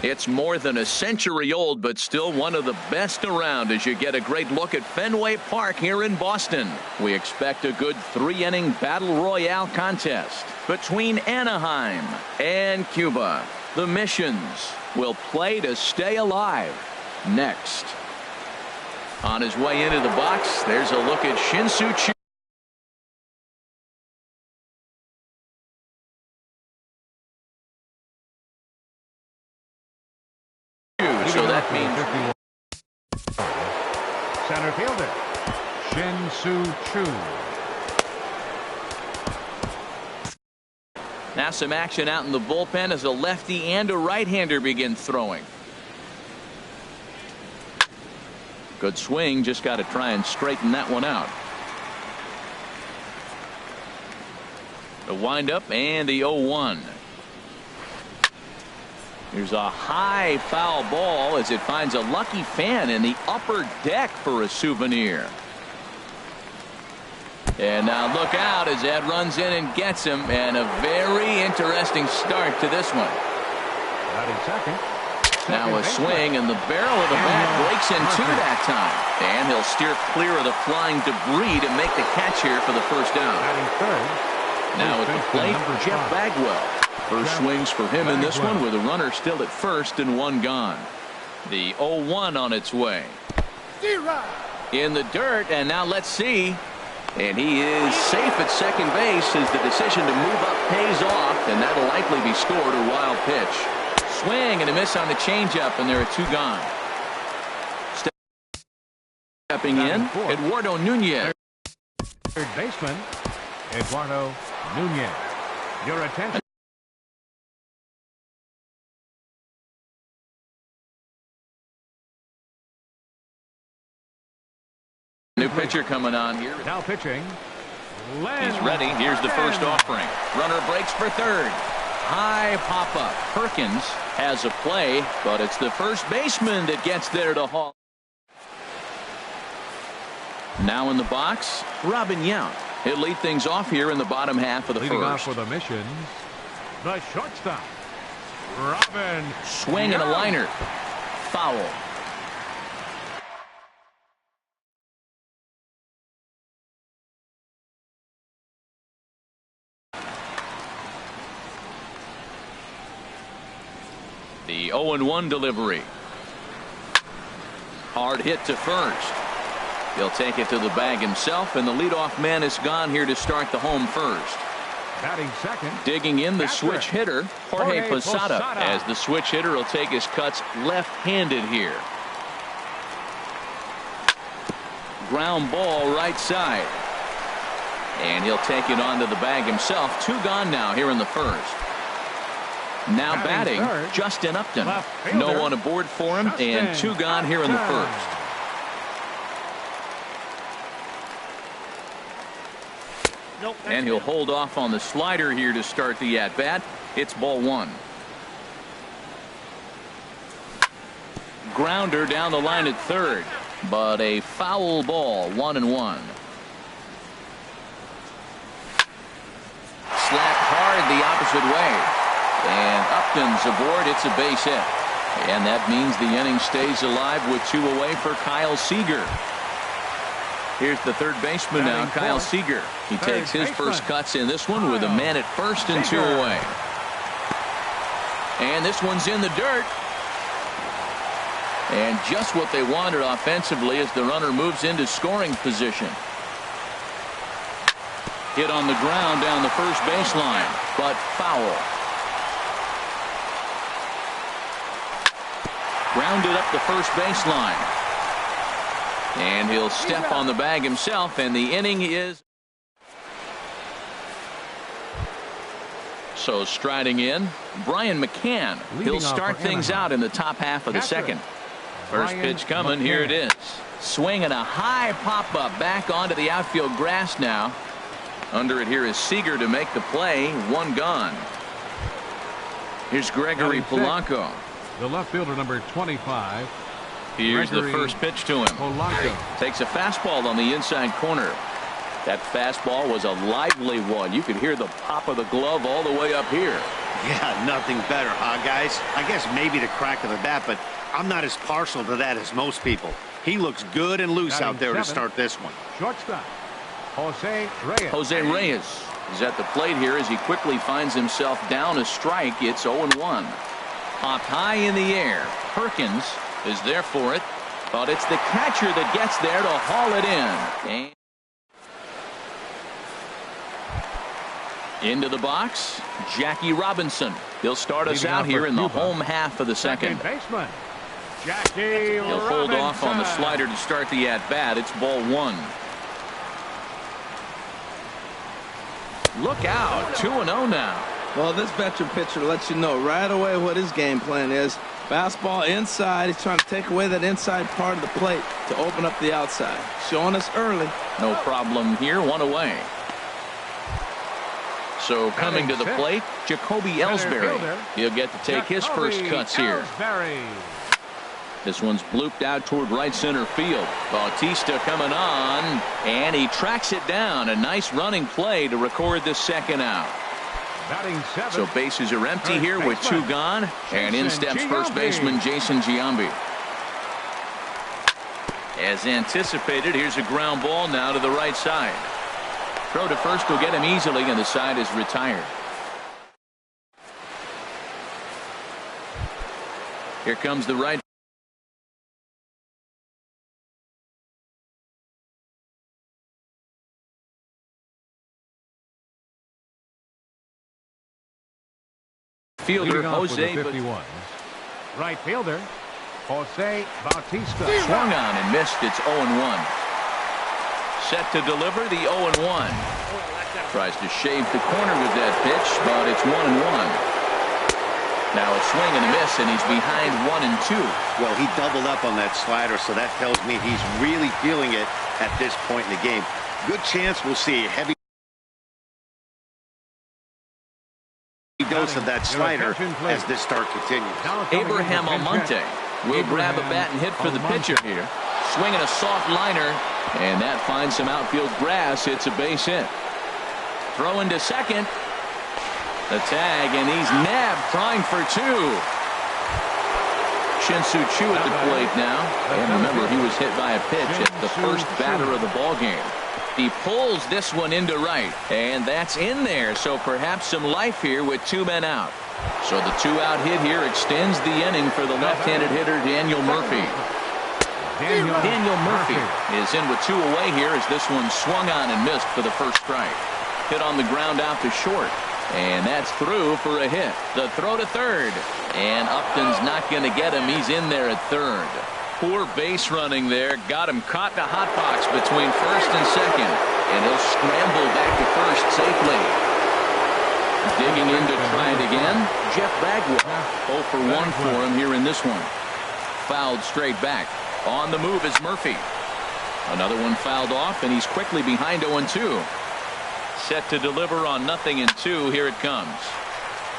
It's more than a century old, but still one of the best around as you get a great look at Fenway Park here in Boston. We expect a good 3-inning battle royale contest between Anaheim and Cuba. The Missions will play to stay alive next. On his way into the box, there's a look at Shin-Soo Choo. So that means center fielder Shin-Soo Choo. Now some action out in the bullpen as a lefty and a right-hander begin throwing. Good swing, just got to try and straighten that one out. The windup and the 0-1. Here's a high foul ball as it finds a lucky fan in the upper deck for a souvenir. And now look out as Ed runs in and gets him, and a very interesting start to this one. Second. Now a swing, and the barrel of the bat breaks in two that time. And he'll steer clear of the flying debris to make the catch here for the first down. Now at the plate, Jeff Bagwell. First swings for him in this one with a runner still at first and one gone. The 0-1 on its way. In the dirt, and now let's see. And he is safe at second base as the decision to move up pays off, and that'll likely be scored. A wild pitch. Swing and a miss on the changeup, and there are two gone. Stepping in, Eduardo Nunez. Third baseman, Eduardo Nunez. Your attention. New pitcher coming on here. Now pitching. He's ready. Here's the first offering. Runner breaks for third. High pop-up. Perkins has a play, but it's the first baseman that gets there to haul. Now in the box, Robin Yount. He'll lead things off here in the bottom half of the Leading first. off for the Missions, the shortstop, Robin. Swing and a liner. Foul. The 0-1 delivery. Hard hit to first. He'll take it to the bag himself, and the leadoff man is gone here to start the home first. Batting second. Digging in the switch hitter, Jorge Posada, as the switch hitter will take his cuts left-handed here. Ground ball right side. And he'll take it onto the bag himself. Two gone now here in the first. Now batting, Justin Upton. No one aboard for him, and two gone here in the first. And he'll hold off on the slider here to start the at-bat. It's ball one. Grounder down the line at third, but a foul ball, 1-1. Slapped hard the opposite way. And Upton's aboard. It's a base hit. And that means the inning stays alive with two away for Kyle Seager. Here's the third baseman now, Kyle Seager. He takes his first cuts in this one with a man at first and two away. And this one's in the dirt. And just what they wanted offensively as the runner moves into scoring position. Hit on the ground down the first baseline, but foul. Grounded up the first baseline. And he'll step on the bag himself, and the inning is. So striding in, Brian McCann. He'll start things out in the top half of the second. First pitch coming. Here it is. Swinging a high pop-up back onto the outfield grass now. Under it here is Seager to make the play. One gone. Here's Gregory Polanco. The left fielder, number 25. Here's the first pitch to him. Polanco takes a fastball on the inside corner. That fastball was a lively one. You could hear the pop of the glove all the way up here. Yeah, nothing better, huh, guys? I guess maybe the crack of the bat, but I'm not as partial to that as most people. He looks good and loose out there to start this one. Shortstop, Jose Reyes. Jose Reyes is at the plate here as he quickly finds himself down a strike. It's 0-1. Popped high in the air. Perkins is there for it, but it's the catcher that gets there to haul it in. And into the box, Jackie Robinson. He'll start us out here in the home half of the second. Baseman, Jackie He'll hold off on the slider to start the at-bat. It's ball one. Look out, 2-0 now. Well, this veteran pitcher lets you know right away what his game plan is. Fastball inside. He's trying to take away that inside part of the plate to open up the outside. Showing us early. No problem here, one away. So coming to the plate, Jacoby Ellsbury. He'll get to take his first cuts here. This one's blooped out toward right center field. Bautista coming on, and he tracks it down. A nice running play to record the second out. So bases are empty here with two gone, and in steps first baseman Jason Giambi. As anticipated, here's a ground ball now to the right side. Throw to first will get him easily, and the side is retired. Here comes the right. Fielder Jose. Right fielder Jose Bautista. Swung on and missed. It's 0-1. Set to deliver the 0-1. Tries to shave the corner with that pitch, but it's 1-1. Now a swing and a miss, and he's behind 1-2. Well, he doubled up on that slider, so that tells me he's really feeling it at this point in the game. Good chance we'll see a heavy dose of that slider as this start continues. Abraham Almonte will grab a bat and hit for the pitcher here. Swinging a soft liner, and that finds some outfield grass. It's a base hit. Throw into second. The tag, and he's nabbed, trying for two. Shin-Soo Choo at the plate now. And remember, he was hit by a pitch at the first batter of the ball game. He pulls this one into right, and that's in there. So perhaps some life here with two men out. So the two-out hit here extends the inning for the left-handed hitter Daniel Murphy. Daniel Murphy is in with two away here as this one swung on and missed for the first strike. Hit on the ground out to short, and that's through for a hit. The throw to third, and Upton's not going to get him. He's in there at third. Poor base running there. Got him caught in a hot box between first and second, and he'll scramble back to first safely. Digging in to try it again, Jeff Bagwell. 0 for 1 for him here in this one. Fouled straight back. On the move is Murphy. Another one fouled off, and he's quickly behind 0-2. Set to deliver on 0-2. Here it comes.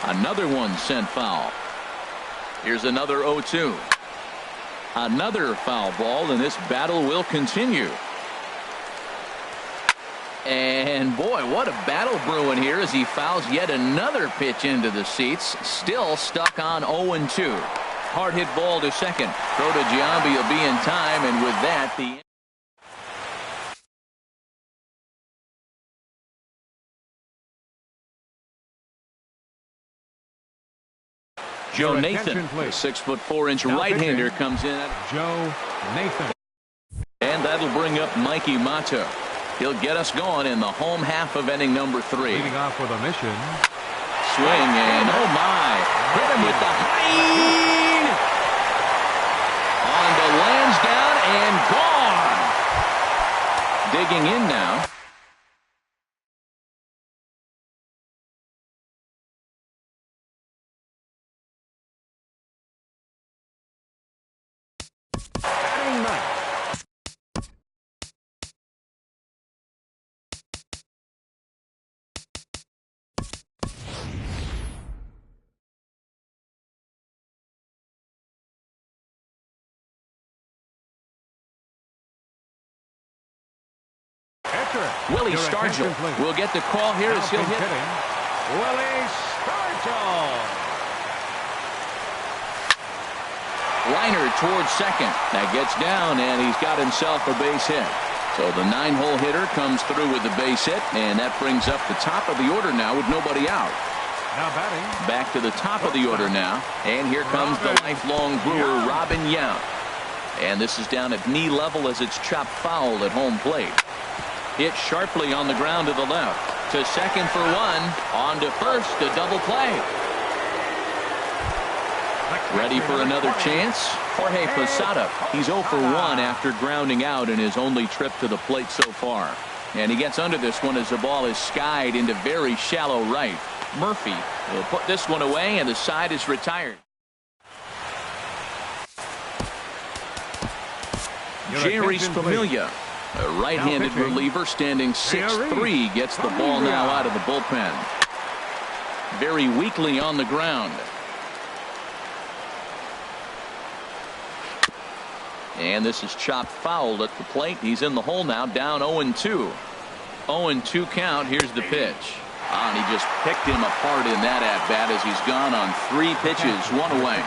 Another one sent foul. Here's another 0-2. Another foul ball, and this battle will continue. And boy, what a battle brewing here as he fouls yet another pitch into the seats. Still stuck on 0-2. Hard hit ball to second. Throw to Giambi will be in time, and with that, the Joe Nathan, the 6'4" right-hander, comes in. Joe Nathan. And that'll bring up Mikey Mato. He'll get us going in the home half of inning number 3. Leading off with a mission. Swing, and oh my, hit him with the high. On the lands down and gone. Digging in now. Willie Stargell will get the call here as he'll hit. Willie Stargell. Liner towards second. That gets down, and he's got himself a base hit. So the 9-hole hitter comes through with the base hit, and that brings up the top of the order now with nobody out. Now batting. Back to the top of the order now, and here comes the lifelong Brewer, Robin Yount. And this is down at knee level as it's chopped foul at home plate. Hit sharply on the ground to the left. To second for one. On to first, a double play. Ready for another chance? Jorge Posada. He's 0 for 1 after grounding out in his only trip to the plate so far. And he gets under this one as the ball is skied into very shallow right. Murphy will put this one away, and the side is retired. Jerry's Familia, a right-handed reliever standing 6'3", gets the ball now out of the bullpen. Very weakly on the ground. And this is chopped foul at the plate. He's in the hole now, down 0-2. 0-2 count. Here's the pitch. And he just picked him apart in that at-bat as he's gone on 3 pitches, 1 away.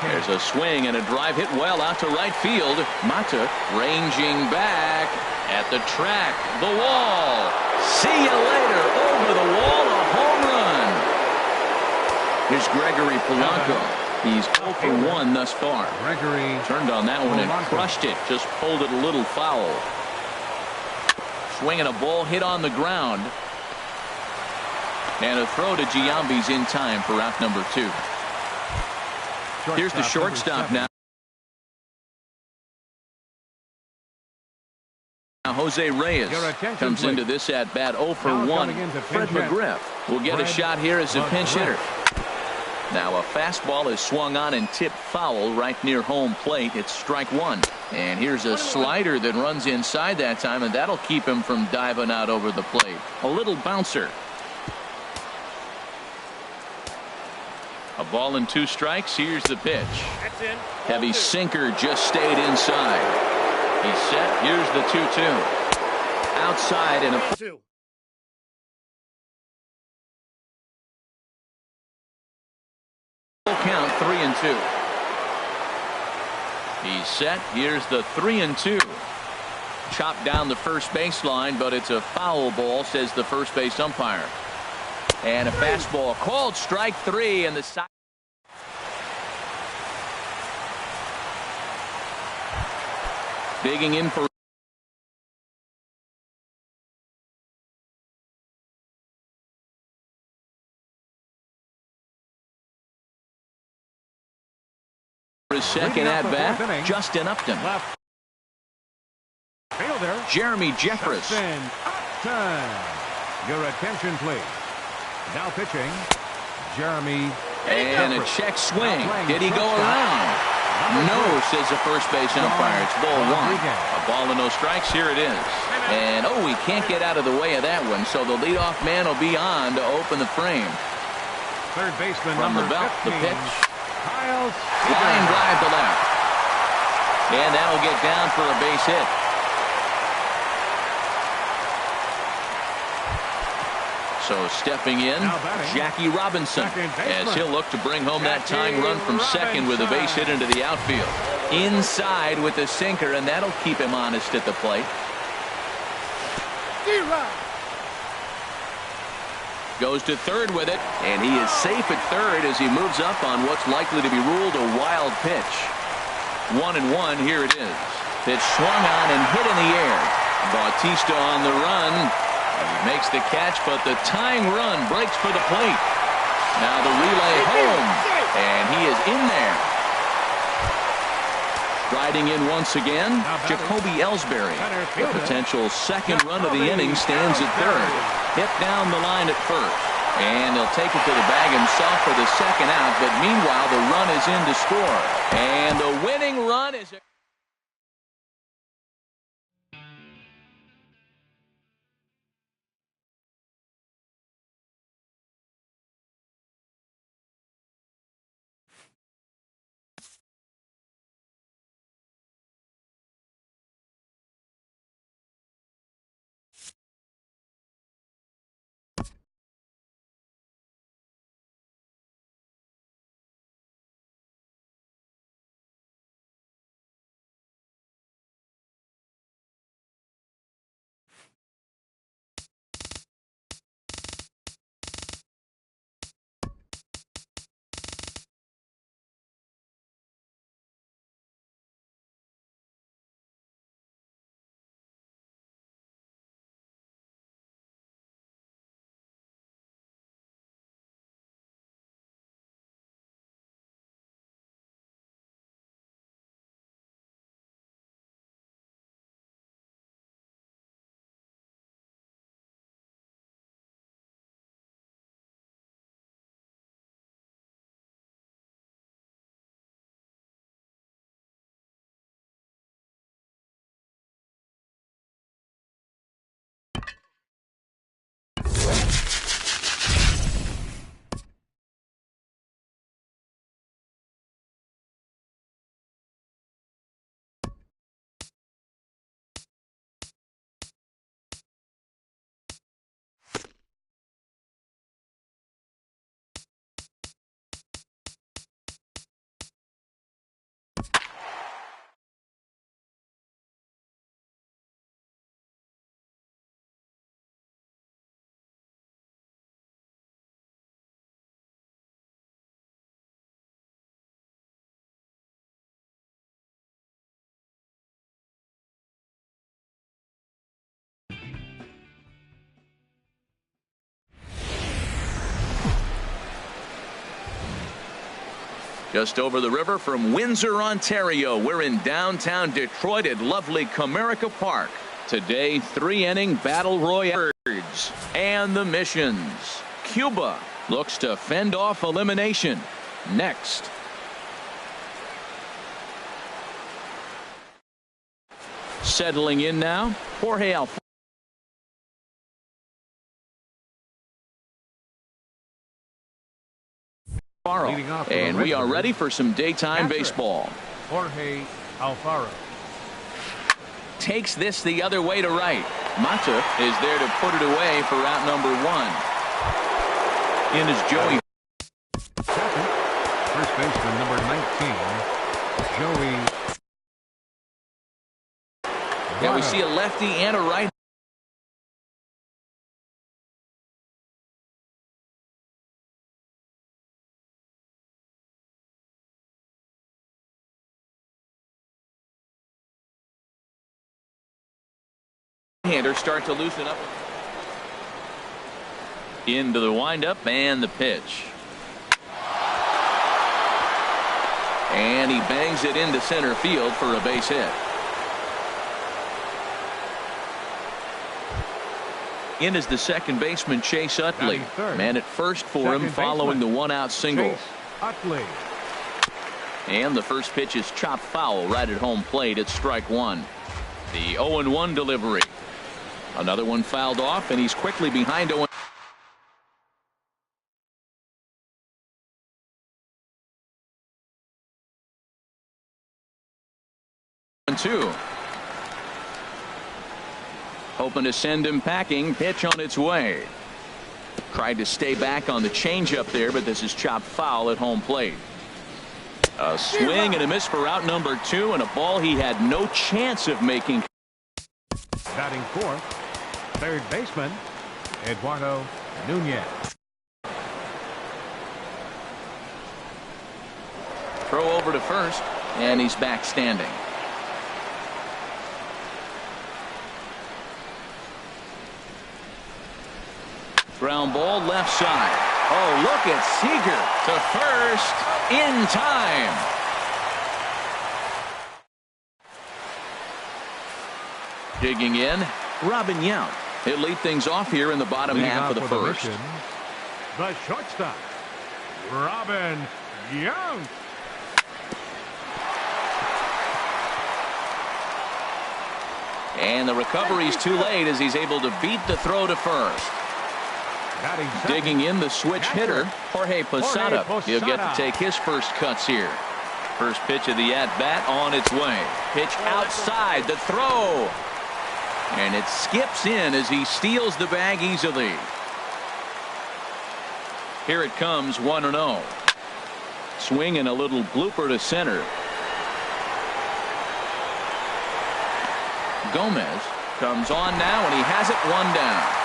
There's a swing and a drive hit well out to right field. Mata ranging back at the track. The wall. See you later. Over the wall, a home run. Here's Gregory Polanco. He's 0 for 1 thus far. Gregory turned on that one and crushed it. Just pulled it a little foul. Swinging a ball hit on the ground. And a throw to Giambi's in time for out number 2. Here's the shortstop now. Jose Reyes comes into this at bat 0 for 1. Fred McGriff will get a shot here as a pinch hitter. Now a fastball is swung on and tipped foul right near home plate. It's strike 1. And here's a slider that runs inside that time, and that'll keep him from diving out over the plate. A little bouncer. A ball and 2 strikes. Here's the pitch. Heavy sinker just stayed inside. He's set. Here's the 2-2. Outside and a 2. Count 3-2. He's set. Here's the 3-2. Chopped down the first baseline, but it's a foul ball, says the first base umpire. And a fastball called strike 3, and the side. Digging in for his second at bat, Justin Upton. Jeremy Jeffress. Your attention, please. Now pitching, Jeremy. And a check swing. Did he go around? No, says the first base umpire. It's ball 1. A ball and no strikes. Here it is. And oh, he can't get out of the way of that one. So the leadoff man will be on to open the frame. Third baseman from the belt, 15. the pitch. Line drive to left. And that'll get down for a base hit. So stepping in, Jackie Robinson, as he'll look to bring home that tying run from second with a base hit into the outfield. Inside with the sinker, and that'll keep him honest at the plate. Goes to third with it, and he is safe at third as he moves up on what's likely to be ruled a wild pitch. 1-1, here it is. Pitch swung on and hit in the air. Bautista on the run. He makes the catch, but the tying run breaks for the plate. Now the relay home, and he is in there. Riding in once again, Jacoby Ellsbury. The potential second run of the inning stands at third. Hit down the line at first. And he'll take it to the bag himself for the second out, but meanwhile the run is in to score. And the winning run is... Just over the river from Windsor, Ontario, we're in downtown Detroit at lovely Comerica Park. Today, 3-inning battle royale. And the missions. Cuba looks to fend off elimination. Next. Settling in now, Jorge Alfaro. And we are ready for some daytime baseball. Jorge Alfaro takes this the other way to right. Mata is there to put it away for out number 1. In is Joey. Second, first baseman number 19, Joey. Yeah, we see a lefty and a right. Hander start to loosen up. Into the windup and the pitch. And he bangs it into center field for a base hit. In is the second baseman Chase Utley. Man at first for him following the one-out single. Utley. And the first pitch is chopped foul right at home plate. It's strike 1. The 0-1 delivery. Another one fouled off, and he's quickly behind 0-2. Hoping to send him packing. Pitch on its way. Tried to stay back on the changeup there, but this is chopped foul at home plate. A swing and a miss for out number 2, and a ball he had no chance of making. Batting fourth, third baseman Eduardo Nunez. Throw over to first, and he's back standing. Ground ball left side. Oh, look at Seager to first in time. Digging in, Robin Yount. He'll lead things off here in the bottom half of the first. The shortstop, Robin Yount. And the recovery's too late as he's able to beat the throw to first. Digging in, the switch hitter, Jorge Posada. He'll get to take his first cuts here. First pitch of the at-bat on its way. Pitch outside, the throw. And it skips in as he steals the bag easily. Here it comes, 1-0. Swing and a little blooper to center. Gomez comes on now, and he has it 1 down.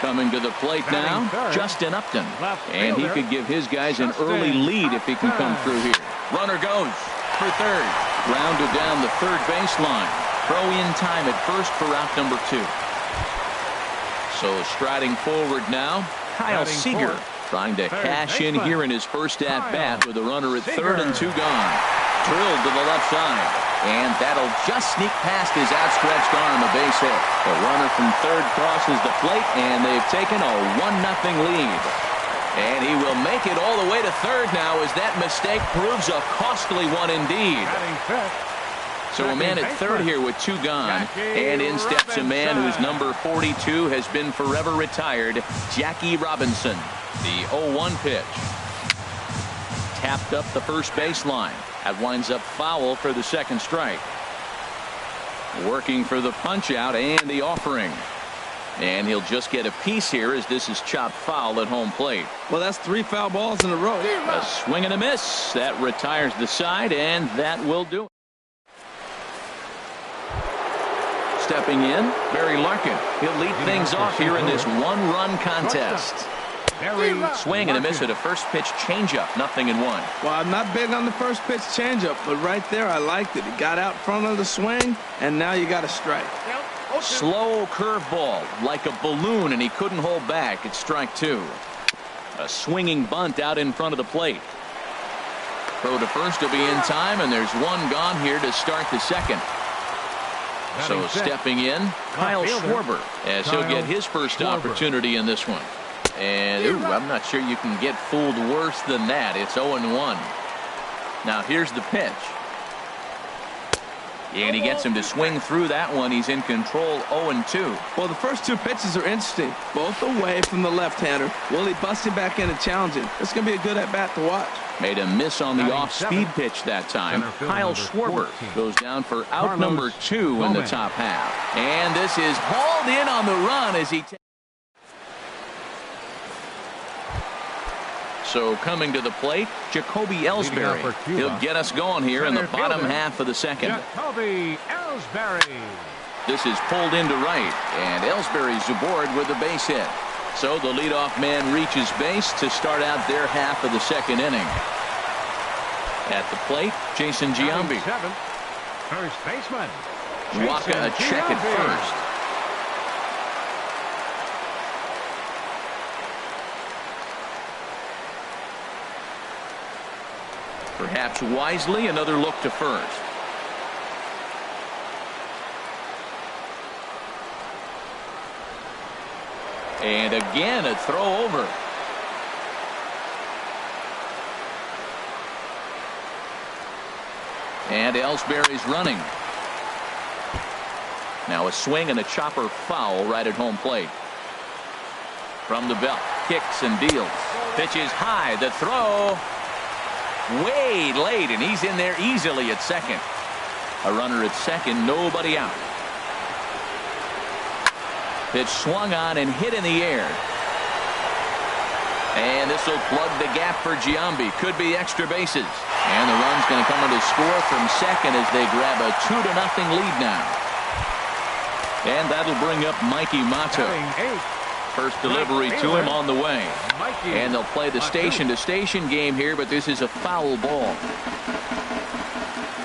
Coming to the plate now, Justin Upton. And he could give his guys an early lead if he can come through here. Runner goes for third. Grounded down the third baseline. Throw in time at first for out number 2. So striding forward now, Kyle Seager trying to cash in here in his first at-bat with a runner at third and 2 gone. Drilled to the left side. And that'll just sneak past his outstretched arm, a base hit. The runner from third crosses the plate, and they've taken a 1-0 lead. And he will make it all the way to third now as that mistake proves a costly one indeed. So a man at third here with 2 gone. And in steps a man whose number 42 has been forever retired, Jackie Robinson. The 0-1 pitch. Tapped up the first baseline. That winds up foul for the second strike. Working for the punch out and the offering. And he'll just get a piece here as this is chopped foul at home plate. Well, that's 3 foul balls in a row. A swing and a miss. That retires the side, and that will do it. Stepping in, Barry Larkin. He'll lead things off here in this 1-run contest. Swing and a miss at a first pitch changeup, 0-1. Well, I'm not big on the first pitch changeup, but right there I liked it. He got out front of the swing, and now you got a strike. Slow curveball, like a balloon, and he couldn't hold back. It's strike 2. A swinging bunt out in front of the plate. Throw to first will be in time, and there's one gone here to start the second. So stepping in, Kyle Schwarber, as he'll get his first opportunity in this one. And I'm not sure you can get fooled worse than that. It's 0-1. Now here's the pitch. And he gets him to swing through that one. He's in control, 0-2. Well, the first 2 pitches are interesting. Both away from the left-hander. Will he bust him back in and challenge him? It's going to be a good at-bat to watch. Made a miss on the off-speed pitch that time. Kyle Schwarber goes down for out number 2 in the top half. And this is hauled in on the run as he takes. So coming to the plate, Jacoby Ellsbury. He'll get us going here in the bottom half of the second. Jacoby Ellsbury. This is pulled into right, and Ellsbury's aboard with a base hit. So the leadoff man reaches base to start out their half of the second inning. At the plate, Jason Giambi. First baseman. Waka a check at first. Perhaps wisely, another look to first. And again, a throw over. And Ellsbury's running. Now a swing and a chopper foul right at home plate. From the belt, kicks and deals. Pitch is high, the throw. Way late, and he's in there easily at second. A runner at second, nobody out. Pitch swung on and hit in the air. And this will plug the gap for Giambi. Could be extra bases. And the run's going to come on to score from second as they grab a 2-0 lead now. And that'll bring up Mikey Mato. First delivery to him on the way. And they'll play the station-to-station game here, but this is a foul ball.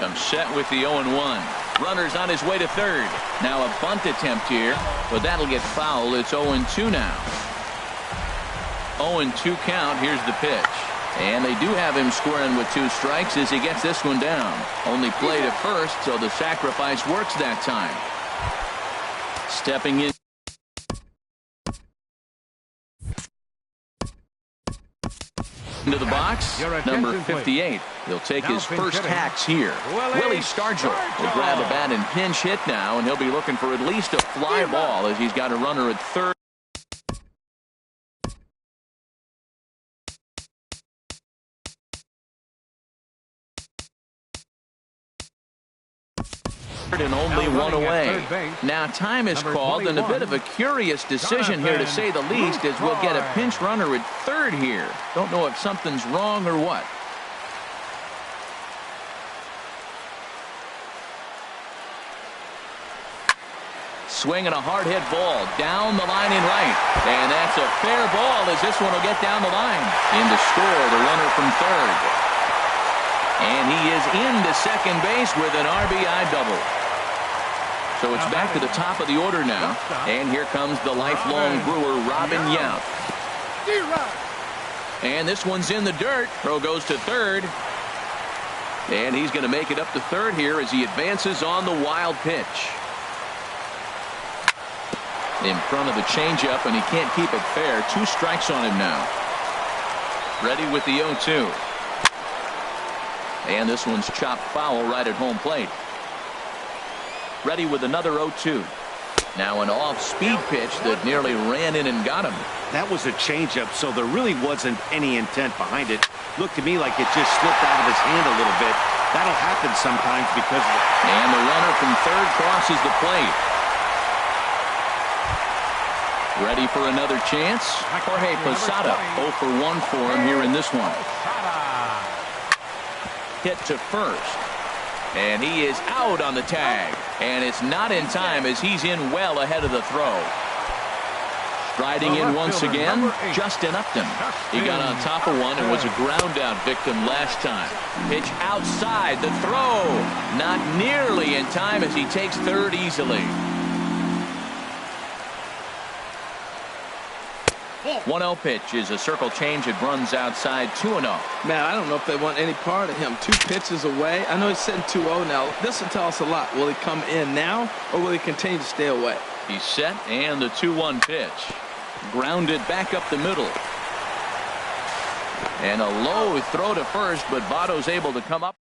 Comes set with the 0-1. Runner's on his way to third. Now a bunt attempt here, but that'll get foul. It's 0-2 now. 0-2 count. Here's the pitch. And they do have him squaring with 2 strikes as he gets this one down. Only play to first, so the sacrifice works that time. Stepping in. Into the box, number 58. He'll take his first hacks here. Willie Stargell will grab a bat and pinch hit now, and he'll be looking for at least a fly ball as he's got a runner at third. And only one away. Now time is called, and a bit of a curious decision here to say the least, as we'll get a pinch runner at third here. Don't know if something's wrong or what. Swinging a hard hit ball down the line in right, and that's a fair ball as this one will get down the line. In to score the runner from third, and he is into second base with an RBI double. So it's back to the top of the order now. And here comes the lifelong Brewer, Robin Yount. And this one's in the dirt. Throw goes to third. And he's going to make it up to third here as he advances on the wild pitch. In front of the changeup, and he can't keep it fair. 2 strikes on him now. Ready with the 0-2. And this one's chopped foul right at home plate. Ready with another 0-2. Now an off-speed pitch that nearly ran in and got him. That was a changeup, so there really wasn't any intent behind it. Looked to me like it just slipped out of his hand a little bit. That'll happen sometimes because of it. And the runner from third crosses the plate. Ready for another chance? Jorge Posada, 0 for 1 for him here in this one. Hit to first. And he is out on the tag. And it's not in time as he's in well ahead of the throw. Striding in once again, Justin Upton. He got on top of one and was a ground out victim last time. Pitch outside, the throw. Not nearly in time as he takes third easily. 1-0 pitch is a circle change. It runs outside 2-0. Man, I don't know if they want any part of him. 2 pitches away. I know he's sitting 2-0 now. This will tell us a lot. Will he come in now, or will he continue to stay away? He's set, and the 2-1 pitch. Grounded back up the middle. And a low throw to first, but Votto's able to come up.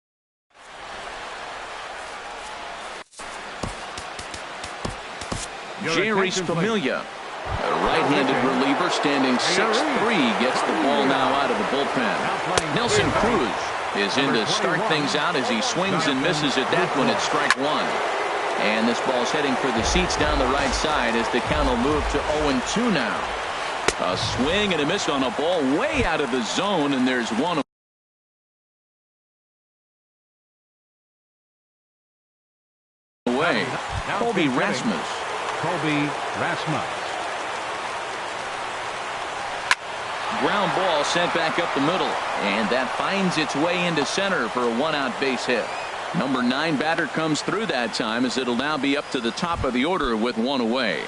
Jerry Familia, a right-handed reliever standing 6'3", gets the ball now out of the bullpen. Nelson Cruz is in to start things out as he swings and misses at that one at strike 1. And this ball's heading for the seats down the right side as the count will move to 0-2 now. A swing and a miss on a ball way out of the zone, and there's one away. Colby Rasmus. Ground ball sent back up the middle, and that finds its way into center for a 1-out base hit. Number 9 batter comes through that time, as it'll now be up to the top of the order with 1 away.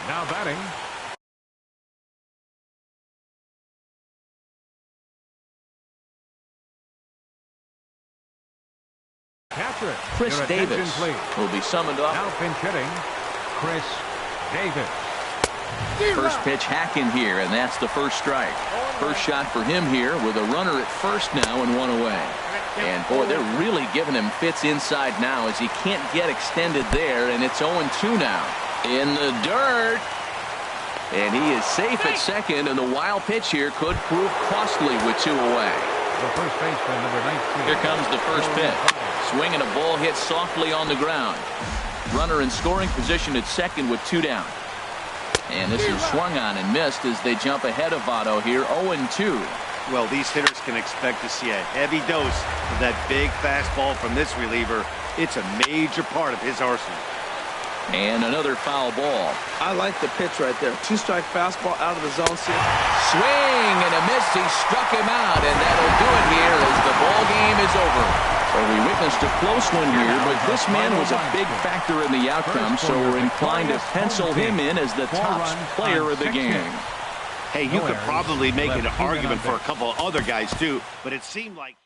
Now batting, catcher Chris Davis will be summoned up. Now pinch hitting, Chris Davis. First pitch hacking here, and that's the first strike. First shot for him here with a runner at first now and 1 away. And boy, they're really giving him fits inside now as he can't get extended there, and it's 0-2 now. In the dirt. And he is safe at second, and the wild pitch here could prove costly with 2 away. The first baseman, number 19. Here comes the first pitch. Swinging a ball hit softly on the ground. Runner in scoring position at second with 2 down. And this is swung on and missed as they jump ahead of Votto here, 0-2. Well, these hitters can expect to see a heavy dose of that big fastball from this reliever. It's a major part of his arsenal. And another foul ball. I like the pitch right there. 2-strike fastball out of the zone. Swing and a miss. He struck him out, and that'll do it here as the ball game is over. So we witnessed a close one here, but this man was a big factor in the outcome, so we're inclined to pencil him in as the top player of the game. Hey, you could probably make an argument for a couple of other guys too, but it seemed like